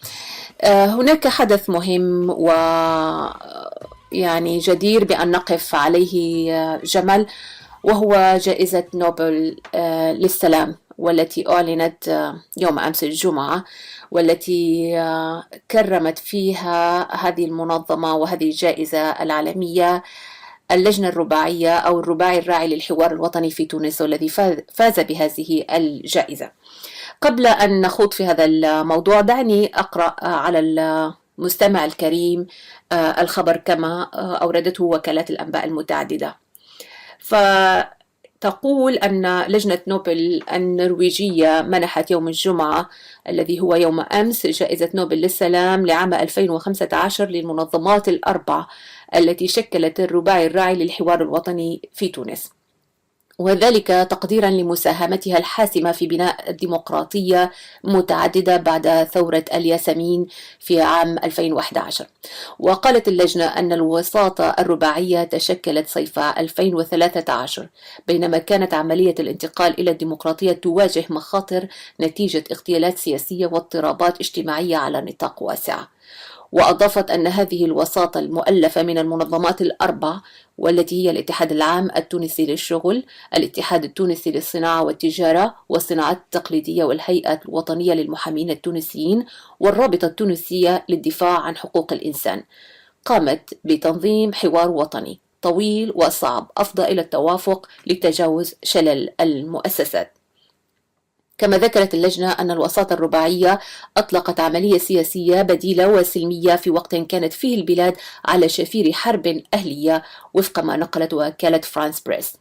هناك حدث مهم ويعني جدير بأن نقف عليه جمل، وهو جائزة نوبل للسلام، والتي أعلنت يوم أمس الجمعة، والتي كرمت فيها هذه المنظمة وهذه الجائزة العالمية اللجنة الرباعية أو الرباعي الراعي للحوار الوطني في تونس، والذي فاز بهذه الجائزة. قبل أن نخوض في هذا الموضوع دعني أقرأ على المستمع الكريم الخبر كما أوردته وكالات الأنباء المتعددة. فتقول أن لجنة نوبل النرويجية منحت يوم الجمعة الذي هو يوم أمس جائزة نوبل للسلام لعام 2015 للمنظمات الأربع التي شكلت الرباعي الراعي للحوار الوطني في تونس، وذلك تقديرا لمساهمتها الحاسمة في بناء ديمقراطية متعددة بعد ثورة الياسمين في عام 2011. وقالت اللجنة أن الوساطة الرباعية تشكلت صيف 2013 بينما كانت عملية الانتقال إلى الديمقراطية تواجه مخاطر نتيجة اغتيالات سياسية واضطرابات اجتماعية على نطاق واسع. وأضافت أن هذه الوساطة المؤلفة من المنظمات الأربع، والتي هي الاتحاد العام التونسي للشغل، الاتحاد التونسي للصناعة والتجارة والصناعات التقليدية، والهيئة الوطنية للمحامين التونسيين، والرابطة التونسية للدفاع عن حقوق الإنسان، قامت بتنظيم حوار وطني طويل وصعب أفضى إلى التوافق لتجاوز شلل المؤسسات. كما ذكرت اللجنة أن الوساطة الرباعية أطلقت عملية سياسية بديلة وسلمية في وقت كانت فيه البلاد على شفير حرب أهلية، وفق ما نقلت وكالة فرانس بريس.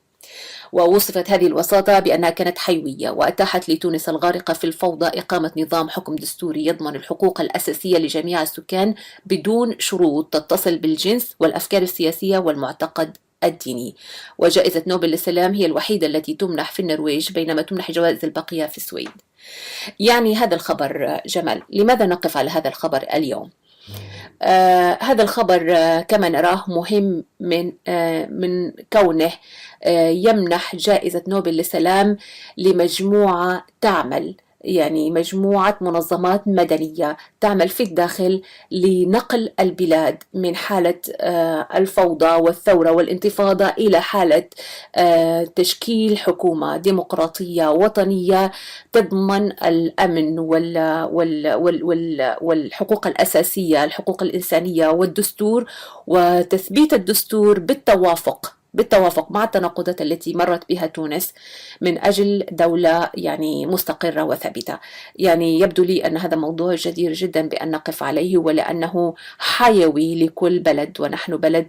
ووصفت هذه الوساطة بأنها كانت حيوية، وأتاحت لتونس الغارقة في الفوضى إقامة نظام حكم دستوري يضمن الحقوق الأساسية لجميع السكان بدون شروط تتصل بالجنس والأفكار السياسية والمعتقد الديني. وجائزة نوبل للسلام هي الوحيدة التي تمنح في النرويج، بينما تمنح جوائز البقية في السويد. يعني هذا الخبر جمال، لماذا نقف على هذا الخبر اليوم؟ هذا الخبر كما نراه مهم من كونه يمنح جائزة نوبل للسلام لمجموعة تعمل، يعني مجموعة منظمات مدنية تعمل في الداخل لنقل البلاد من حالة الفوضى والثورة والانتفاضة إلى حالة تشكيل حكومة ديمقراطية وطنية تضمن الأمن والحقوق الأساسية، الحقوق الإنسانية والدستور، وتثبيت الدستور بالتوافق مع التناقضات التي مرت بها تونس من أجل دولة يعني مستقرة وثابتة. يعني يبدو لي أن هذا موضوع جدير جدا بأن نقف عليه، ولأنه حيوي لكل بلد، ونحن بلد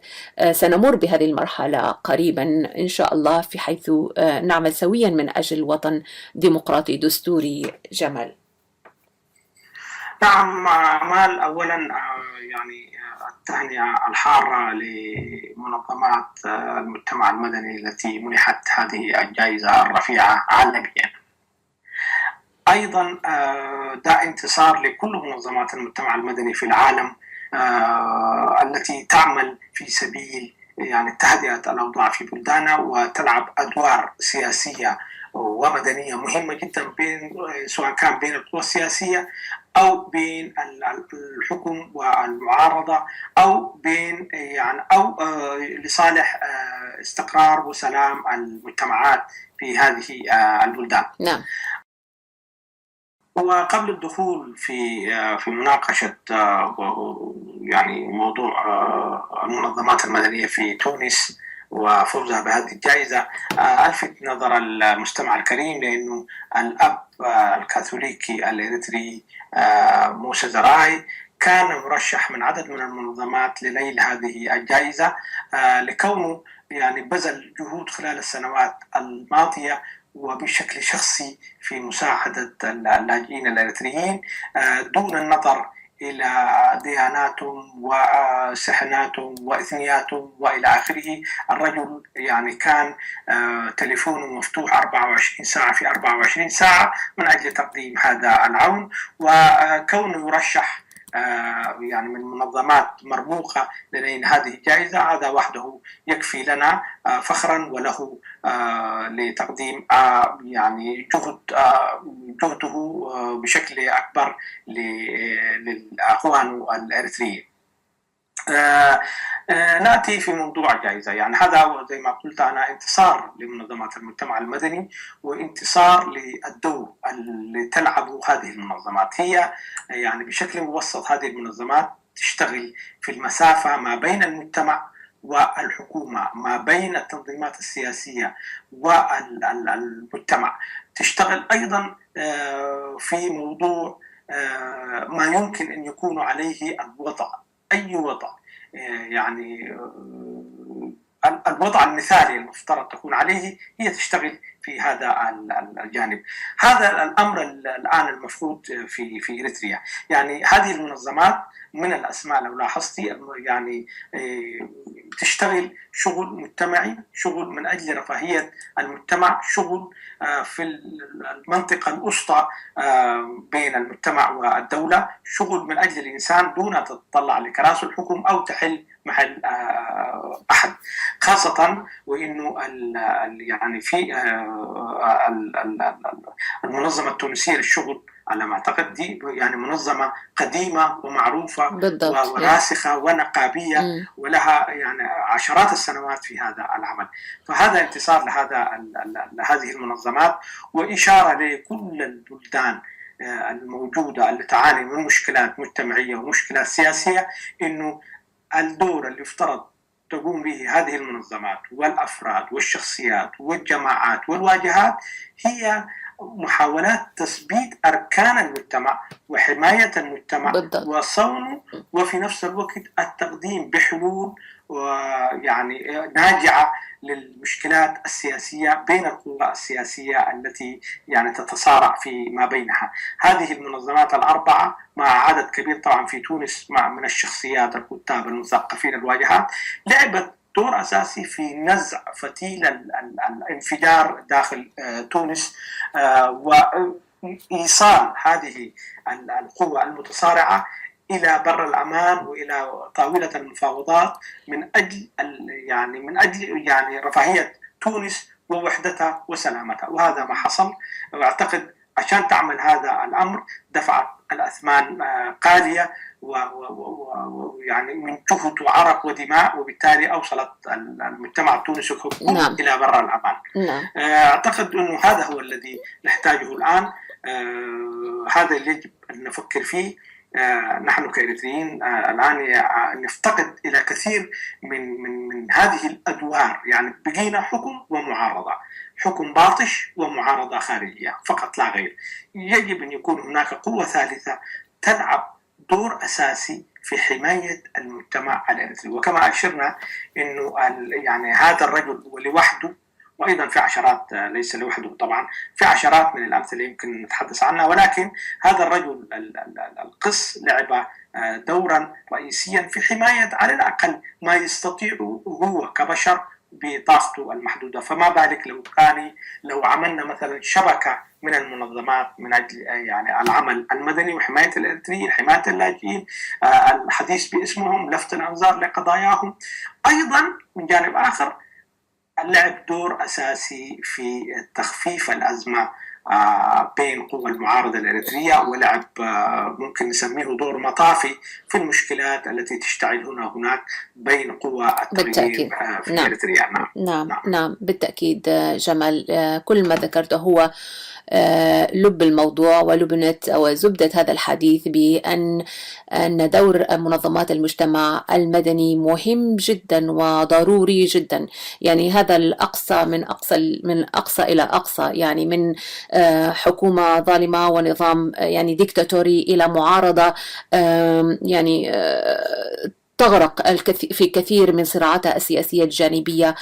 سنمر بهذه المرحلة قريبا إن شاء الله، في حيث نعمل سويا من أجل وطن ديمقراطي دستوري. جمال. نعم أمال، أولا يعني التهنئة الحارة لمنظمات المجتمع المدني التي منحت هذه الجائزة الرفيعة عالميا. أيضا ده انتصار لكل منظمات المجتمع المدني في العالم التي تعمل في سبيل يعني تهدئة الأوضاع في بلدانها، وتلعب أدوار سياسية ومدنية مهمة جدا سواء كان بين القوى السياسية أو بين الحكم والمعارضة، أو بين يعني أو لصالح استقرار وسلام المجتمعات في هذه البلدان. نعم. وقبل الدخول في مناقشة يعني موضوع المنظمات المدنية في تونس وفوزها بهذه الجائزة، ألفت نظر المستمع الكريم لأنه الأب الكاثوليكي الإريتري موسى زراي كان مرشح من عدد من المنظمات لنيل هذه الجائزة، لكونه يعني بذل جهود خلال السنوات الماضية وبشكل شخصي في مساعدة اللاجئين الإريتريين دون النظر إلى دياناتهم وسحناتهم وإثنياتهم وإلى آخره. الرجل يعني كان تليفونه مفتوح 24 ساعة في 24 ساعة من أجل تقديم هذا العون، وكونه يرشح يعني من منظمات مرموقة لنيل هذه الجائزة، هذا وحده يكفي لنا فخرا، وله لتقديم يعني جهده بشكل أكبر للأخوان الإريتريين. نأتي في موضوع الجائزة. يعني هذا زي ما قلت أنا انتصار لمنظمات المجتمع المدني، وانتصار للدور اللي تلعبه هذه المنظمات. هي يعني بشكل مبسط هذه المنظمات تشتغل في المسافة ما بين المجتمع والحكومة، ما بين التنظيمات السياسية والمجتمع. تشتغل أيضا في موضوع ما يمكن أن يكون عليه الوضع، أي وضع، يعني الوضع المثالي المفترض تكون عليه هي تشتغل في هذا الجانب. هذا الأمر الآن المفروض في إريتريا. يعني هذه المنظمات من الأسماء لو لاحظتي يعني تشتغل شغل مجتمعي، شغل من أجل رفاهية المجتمع، شغل في المنطقة الوسطى بين المجتمع والدولة، شغل من أجل الإنسان دون تتطلع لكراسي الحكم أو تحل محل أحد، خاصة وإنه يعني في المنظمة التونسية للشغل على ما أعتقد دي يعني منظمة قديمة ومعروفة وراسخة ونقابية ولها يعني عشرات السنوات في هذا العمل. فهذا انتصار لهذه المنظمات، وإشارة لكل البلدان الموجودة اللي تعاني من مشكلات مجتمعية ومشكلات سياسية، إنه الدور اللي افترض تقوم به هذه المنظمات والأفراد والشخصيات والجماعات والواجهات هي محاولات تثبيت أركان المجتمع وحماية المجتمع بالضبط. وصونه، وفي نفس الوقت التقديم بحلول يعني ناجعة للمشكلات السياسية بين القوى السياسية التي يعني تتصارع فيما بينها. هذه المنظمات الأربعة مع عدد كبير طبعا في تونس من الشخصيات الكتاب المثقفين الواجهات لعبت دور أساسي في نزع فتيل الانفجار داخل تونس وإيصال هذه القوى المتصارعة إلى بر الأمان وإلى طاولة المفاوضات من أجل رفاهية تونس ووحدتها وسلامتها، وهذا ما حصل. وأعتقد عشان تعمل هذا الأمر دفعت الأثمان غالية ويعني من جهد وعرق ودماء، وبالتالي أوصلت المجتمع التونسي نعم. إلى بر الأمان. نعم. أعتقد أنه هذا هو الذي نحتاجه الآن، هذا اللي يجب أن نفكر فيه. نحن كإريتريين الآن نفتقد إلى كثير من هذه الأدوار، يعني بقينا حكم ومعارضة، حكم باطش ومعارضة خارجية فقط لا غير. يجب أن يكون هناك قوة ثالثة تلعب دور أساسي في حماية المجتمع الإريتري. وكما أشرنا أنه يعني هذا الرجل ولوحده، وأيضا في عشرات، ليس لوحده طبعا، في عشرات من الأمثلة يمكن نتحدث عنها، ولكن هذا الرجل القس لعب دورا رئيسيا في حماية على الأقل ما يستطيع هو كبشر بطاقته المحدودة. فما بالك لو عملنا مثلا شبكة من المنظمات من أجل يعني العمل المدني وحماية الإريتريين، حماية اللاجئين، الحديث باسمهم، لفت الأنظار لقضاياهم. أيضا من جانب آخر لعب دور أساسي في تخفيف الأزمة بين قوى المعارضة الإريترية، ولعب ممكن نسميه دور مطافي في المشكلات التي تشتعل هنا هناك بين قوى التغيير في إريتريا. نعم بالتأكيد جمال، كل ما ذكرته هو لب الموضوع ولبنة أو زبدة هذا الحديث، بأن دور منظمات المجتمع المدني مهم جدا وضروري جدا. يعني هذا الأقصى من أقصى إلى أقصى، يعني من حكومة ظالمة ونظام يعني ديكتاتوري إلى معارضة يعني تغرق في كثير من صراعاتها السياسية الجانبية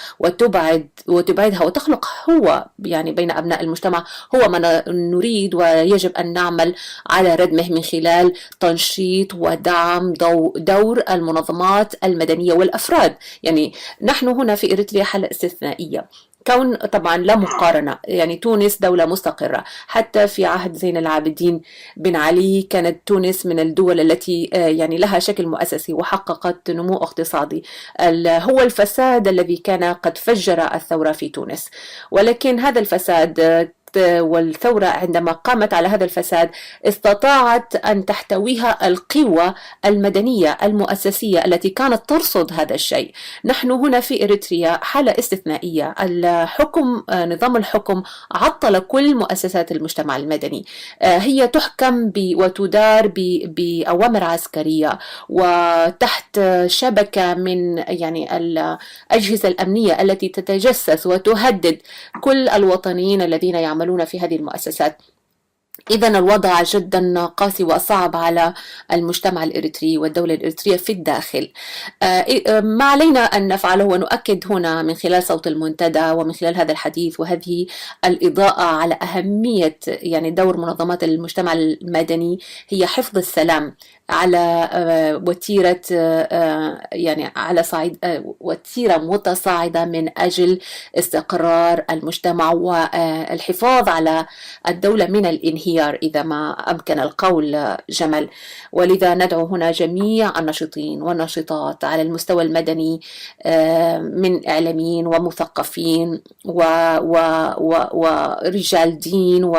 وتبعدها وتخلق هو يعني بين أبناء المجتمع هو ما نريد، ويجب أن نعمل على ردمه من خلال تنشيط ودعم دور المنظمات المدنية والأفراد. يعني نحن هنا في إريتريا حالة استثنائية، كون طبعا لا مقارنة، يعني تونس دولة مستقرة. حتى في عهد زين العابدين بن علي كانت تونس من الدول التي يعني لها شكل مؤسسي وحققت نمو اقتصادي. هو الفساد الذي كان قد فجر الثورة في تونس، ولكن هذا الفساد والثورة عندما قامت على هذا الفساد استطاعت أن تحتويها القوى المدنية المؤسسية التي كانت ترصد هذا الشيء. نحن هنا في إريتريا حالة استثنائية، نظام الحكم عطل كل مؤسسات المجتمع المدني، هي تحكم وتدار بأوامر عسكرية وتحت شبكة من يعني الأجهزة الأمنية التي تتجسس وتهدد كل الوطنيين الذين يعملون في هذه المؤسسات. إذن الوضع جدا قاسي وصعب على المجتمع الإريتري والدولة الإريترية في الداخل. ما علينا أن نفعله ونؤكد هنا من خلال صوت المنتدى ومن خلال هذا الحديث وهذه الإضاءة على أهمية يعني دور منظمات المجتمع المدني هي حفظ السلام على وتيرة يعني على صعيد وتيرة متصاعدة من أجل استقرار المجتمع والحفاظ على الدولة من الانهيار إذا ما أمكن القول جمال. ولذا ندعو هنا جميع الناشطين والناشطات على المستوى المدني من إعلاميين ومثقفين ورجال دين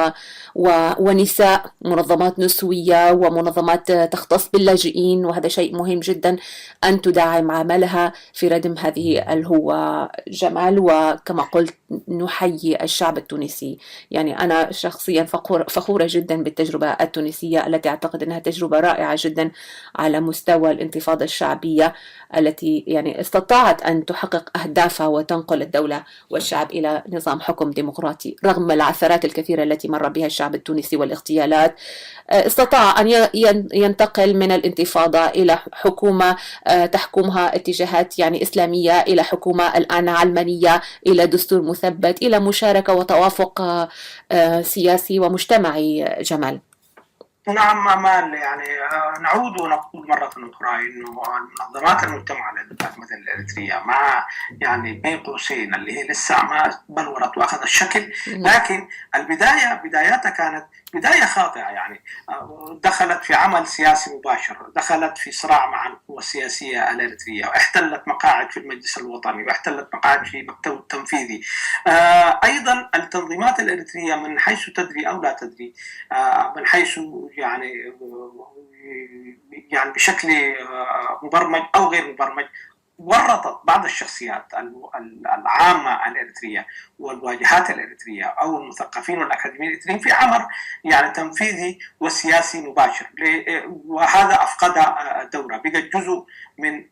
ونساء، منظمات نسوية ومنظمات تختص باللاجئين، وهذا شيء مهم جدا أن تدعم عملها في ردم هذه الهوة جمال. وكما قلت نحيي الشعب التونسي، يعني أنا شخصيا فخورة فخورة جدا بالتجربة التونسية التي أعتقد أنها تجربة رائعة جدا على مستوى الانتفاضة الشعبية التي يعني استطاعت أن تحقق أهدافها وتنقل الدولة والشعب إلى نظام حكم ديمقراطي رغم العثرات الكثيرة التي مر بها الشعب التونسي والاغتيالات. استطاع أن ينتقل من الانتفاضة إلى حكومة تحكمها اتجاهات يعني إسلامية، إلى حكومة الآن علمانية، إلى دستور مثبت، إلى مشاركة وتوافق سياسي ومجتمعي. جمال. نعم أمال، يعني نعود ونقول مرة أخرى إنه منظمات المجتمع مثل الإريترية مع يعني بين قوسين اللي هي لسه ما بلورت وأخذت الشكل، لكن بداياتها كانت بداية خاطئة. يعني دخلت في عمل سياسي مباشر، دخلت في صراع مع القوى السياسية الإريترية، واحتلت مقاعد في المجلس الوطني، واحتلت مقاعد في المكتب التنفيذي. أيضا التنظيمات الإريترية من حيث تدري أو لا تدري، من حيث يعني بشكل مبرمج أو غير مبرمج، ورطت بعض الشخصيات العامة الإريترية والواجهات الإريترية أو المثقفين والأكاديميين الإريتريين في عمل يعني تنفيذي وسياسي مباشر، وهذا أفقد دوره، بقى جزء من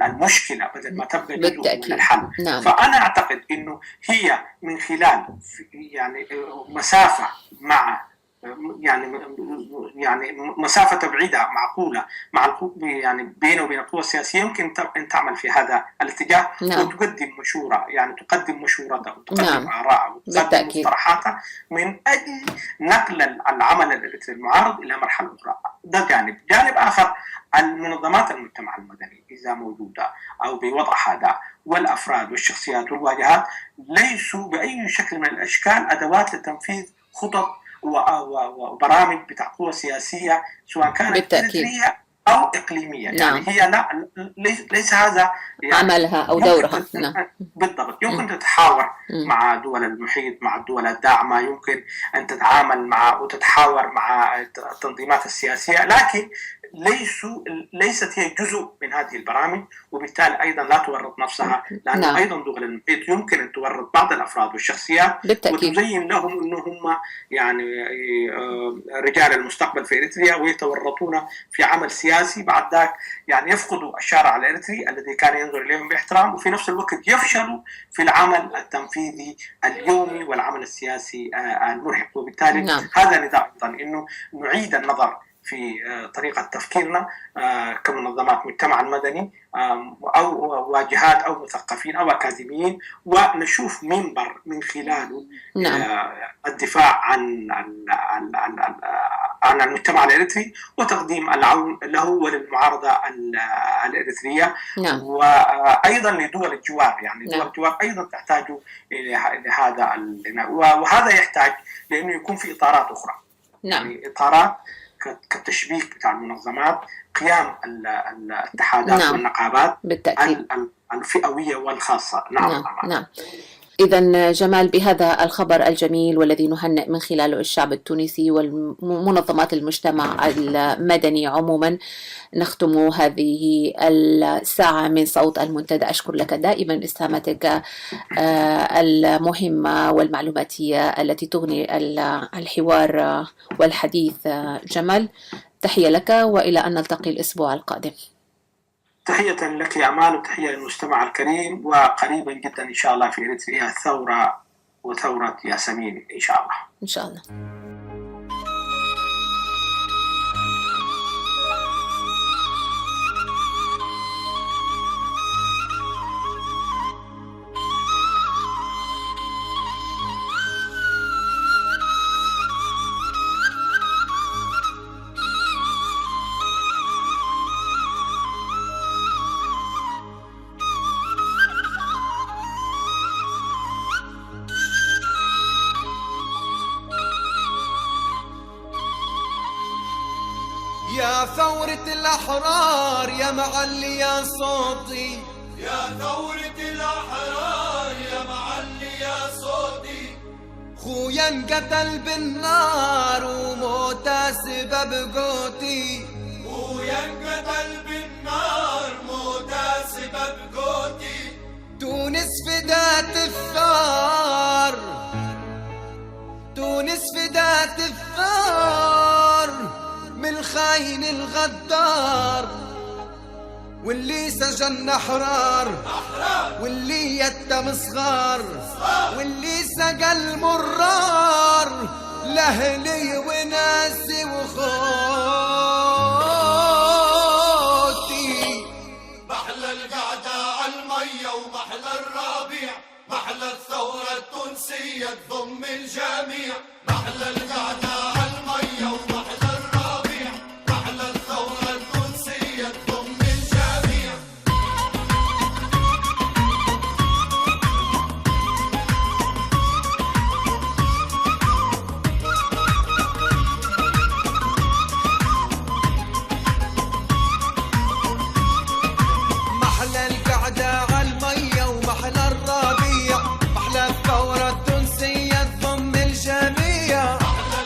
المشكلة بدل ما تبقى جزء من الحل. نعم. فأنا أعتقد أنه هي من خلال يعني مسافة مع يعني مسافة تبعيدها معقولة مع يعني بينه وبين القوى السياسية، يمكن أن تعمل في هذا الاتجاه. نعم. وتقدم مشورة، يعني تقدم مشورتها وتقدم نعم. آرائها وتقدم مقترحاتها من أجل نقل العمل الإريتريي المعارض إلى مرحلة أخرى. ده جانب آخر، المنظمات المجتمع المدني إذا موجودة أو بوضع هذا، والأفراد والشخصيات والواجهات ليسوا بأي شكل من الأشكال أدوات لتنفيذ خطط وبرامج بتاع قوى سياسية، سواء كانت إريترية أو إقليمية. نعم. يعني هي ليس هذا يعني عملها أو دورها. نعم. بالضبط. يمكن تتحاور مع دول المحيط، مع الدول الداعمة، يمكن أن تتعامل مع وتتحاور مع التنظيمات السياسية، لكن ليست هي جزء من هذه البرامج، وبالتالي أيضا لا تورط نفسها، لأن نعم. أيضا دول المحيط يمكن أن تورط بعض الأفراد والشخصيات بالتأكيد. وتزين لهم أنهم يعني رجال المستقبل في إريتريا، ويتورطون في عمل سياسي بعد ذاك يعني يفقدوا الشارع الإريتري الذي كان ينظر إليهم باحترام، وفي نفس الوقت يفشلوا في العمل التنفيذي اليومي والعمل السياسي المرهق. وبالتالي نعم. هذا نداء أيضا إنه نعيد النظر في طريقة تفكيرنا كمنظمات مجتمع المدني أو واجهات أو مثقفين أو أكاديميين، ونشوف منبر من خلاله الدفاع عن المجتمع الإريتري وتقديم العون له وللمعارضة الإريترية. نعم. وأيضا لدول الجوار، يعني دول الجوار أيضا تحتاج إلى هذا، وهذا يحتاج لأنه يكون في إطارات أخرى. نعم. يعني إطارات كالتشبيك بتاع المنظمات، قيام الاتحادات نعم. والنقابات بالتأكيد. الفئوية والخاصة. نعم. نعم. إذن جمال، بهذا الخبر الجميل والذي نهنئ من خلاله الشعب التونسي والمنظمات المجتمع المدني عموما، نختم هذه الساعة من صوت المنتدى. أشكر لك دائما إسهاماتك المهمة والمعلوماتية التي تغني الحوار والحديث. جمال، تحية لك، وإلى أن نلتقي الأسبوع القادم. تحية لك يا أمال، وتحية للمستمع الكريم، وقريبا جدا إن شاء الله في إريتريا ثورة، وثورة ياسمين إن شاء الله. إن شاء الله. يا ثورة الأحرار يا معلي يا صوتي، يا ثورة الأحرار يا معلي يا صوتي، خويا انقتل بالنار وموته سبب قوتي، خويا انقتل بالنار موته سبب قوتي، تونس فدات الثار، تونس فدات الخاين الغدار، واللي سجن أحرار، واللي يتم صغار، واللي سقى المرار لأهلي وناسي وخوتي. محلى القعدة عالمية ومحلى الربيع، محلى الثورة التونسية تضم الجميع. محلى القعدة عالمية ومحلى الربيع، محلى الثورة التونسية تضم الجميع. محلى القعدة عالمية ومحلى الربيع، محلى الثورة التونسية تضم الجميع. محلى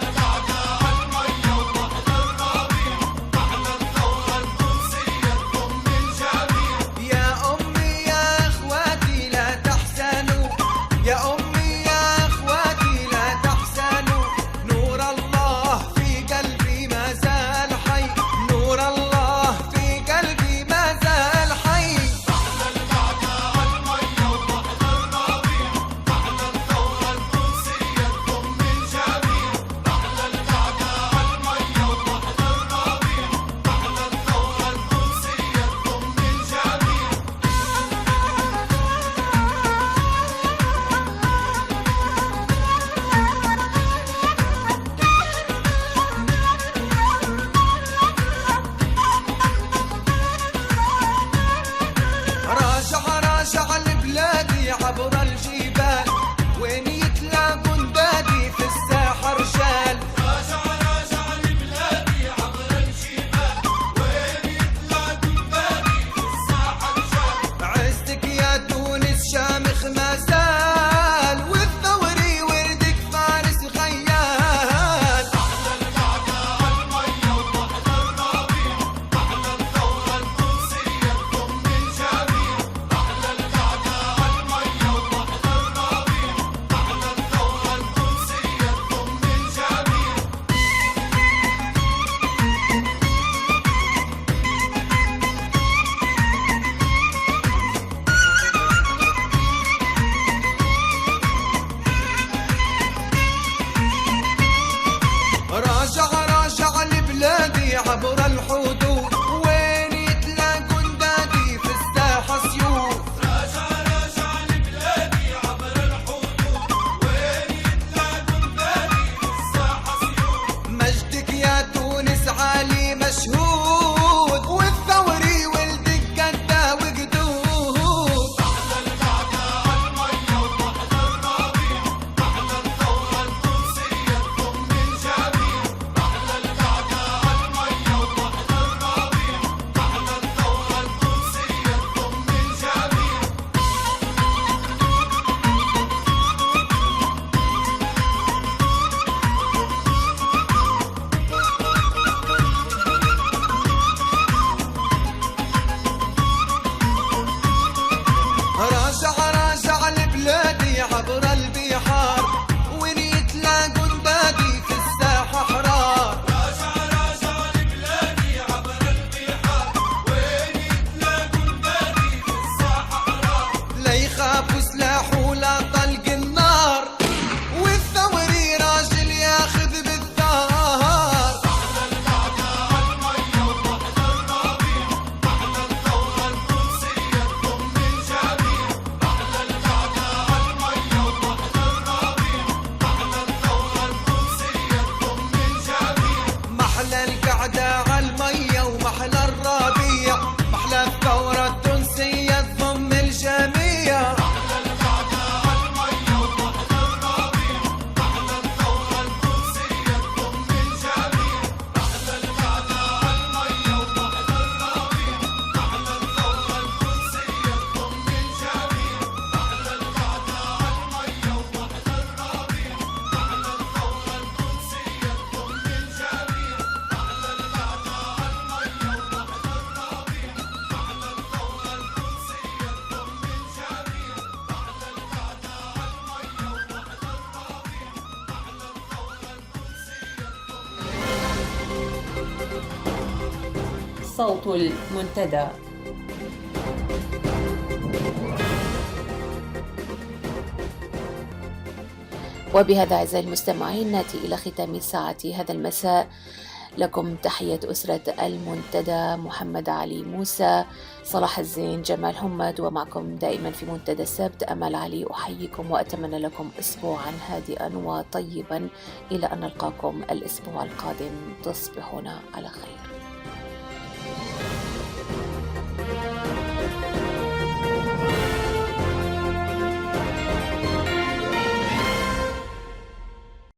صوت المنتدى. وبهذا أعزائي المستمعين نأتي إلى ختام ساعة هذا المساء. لكم تحية أسرة المنتدى، محمد علي موسى، صلاح الزين، جمال حمد، ومعكم دائما في منتدى السبت أمل علي. أحييكم وأتمنى لكم أسبوعا هادئا وطيبا إلى أن نلقاكم الأسبوع القادم. تصبحون على خير.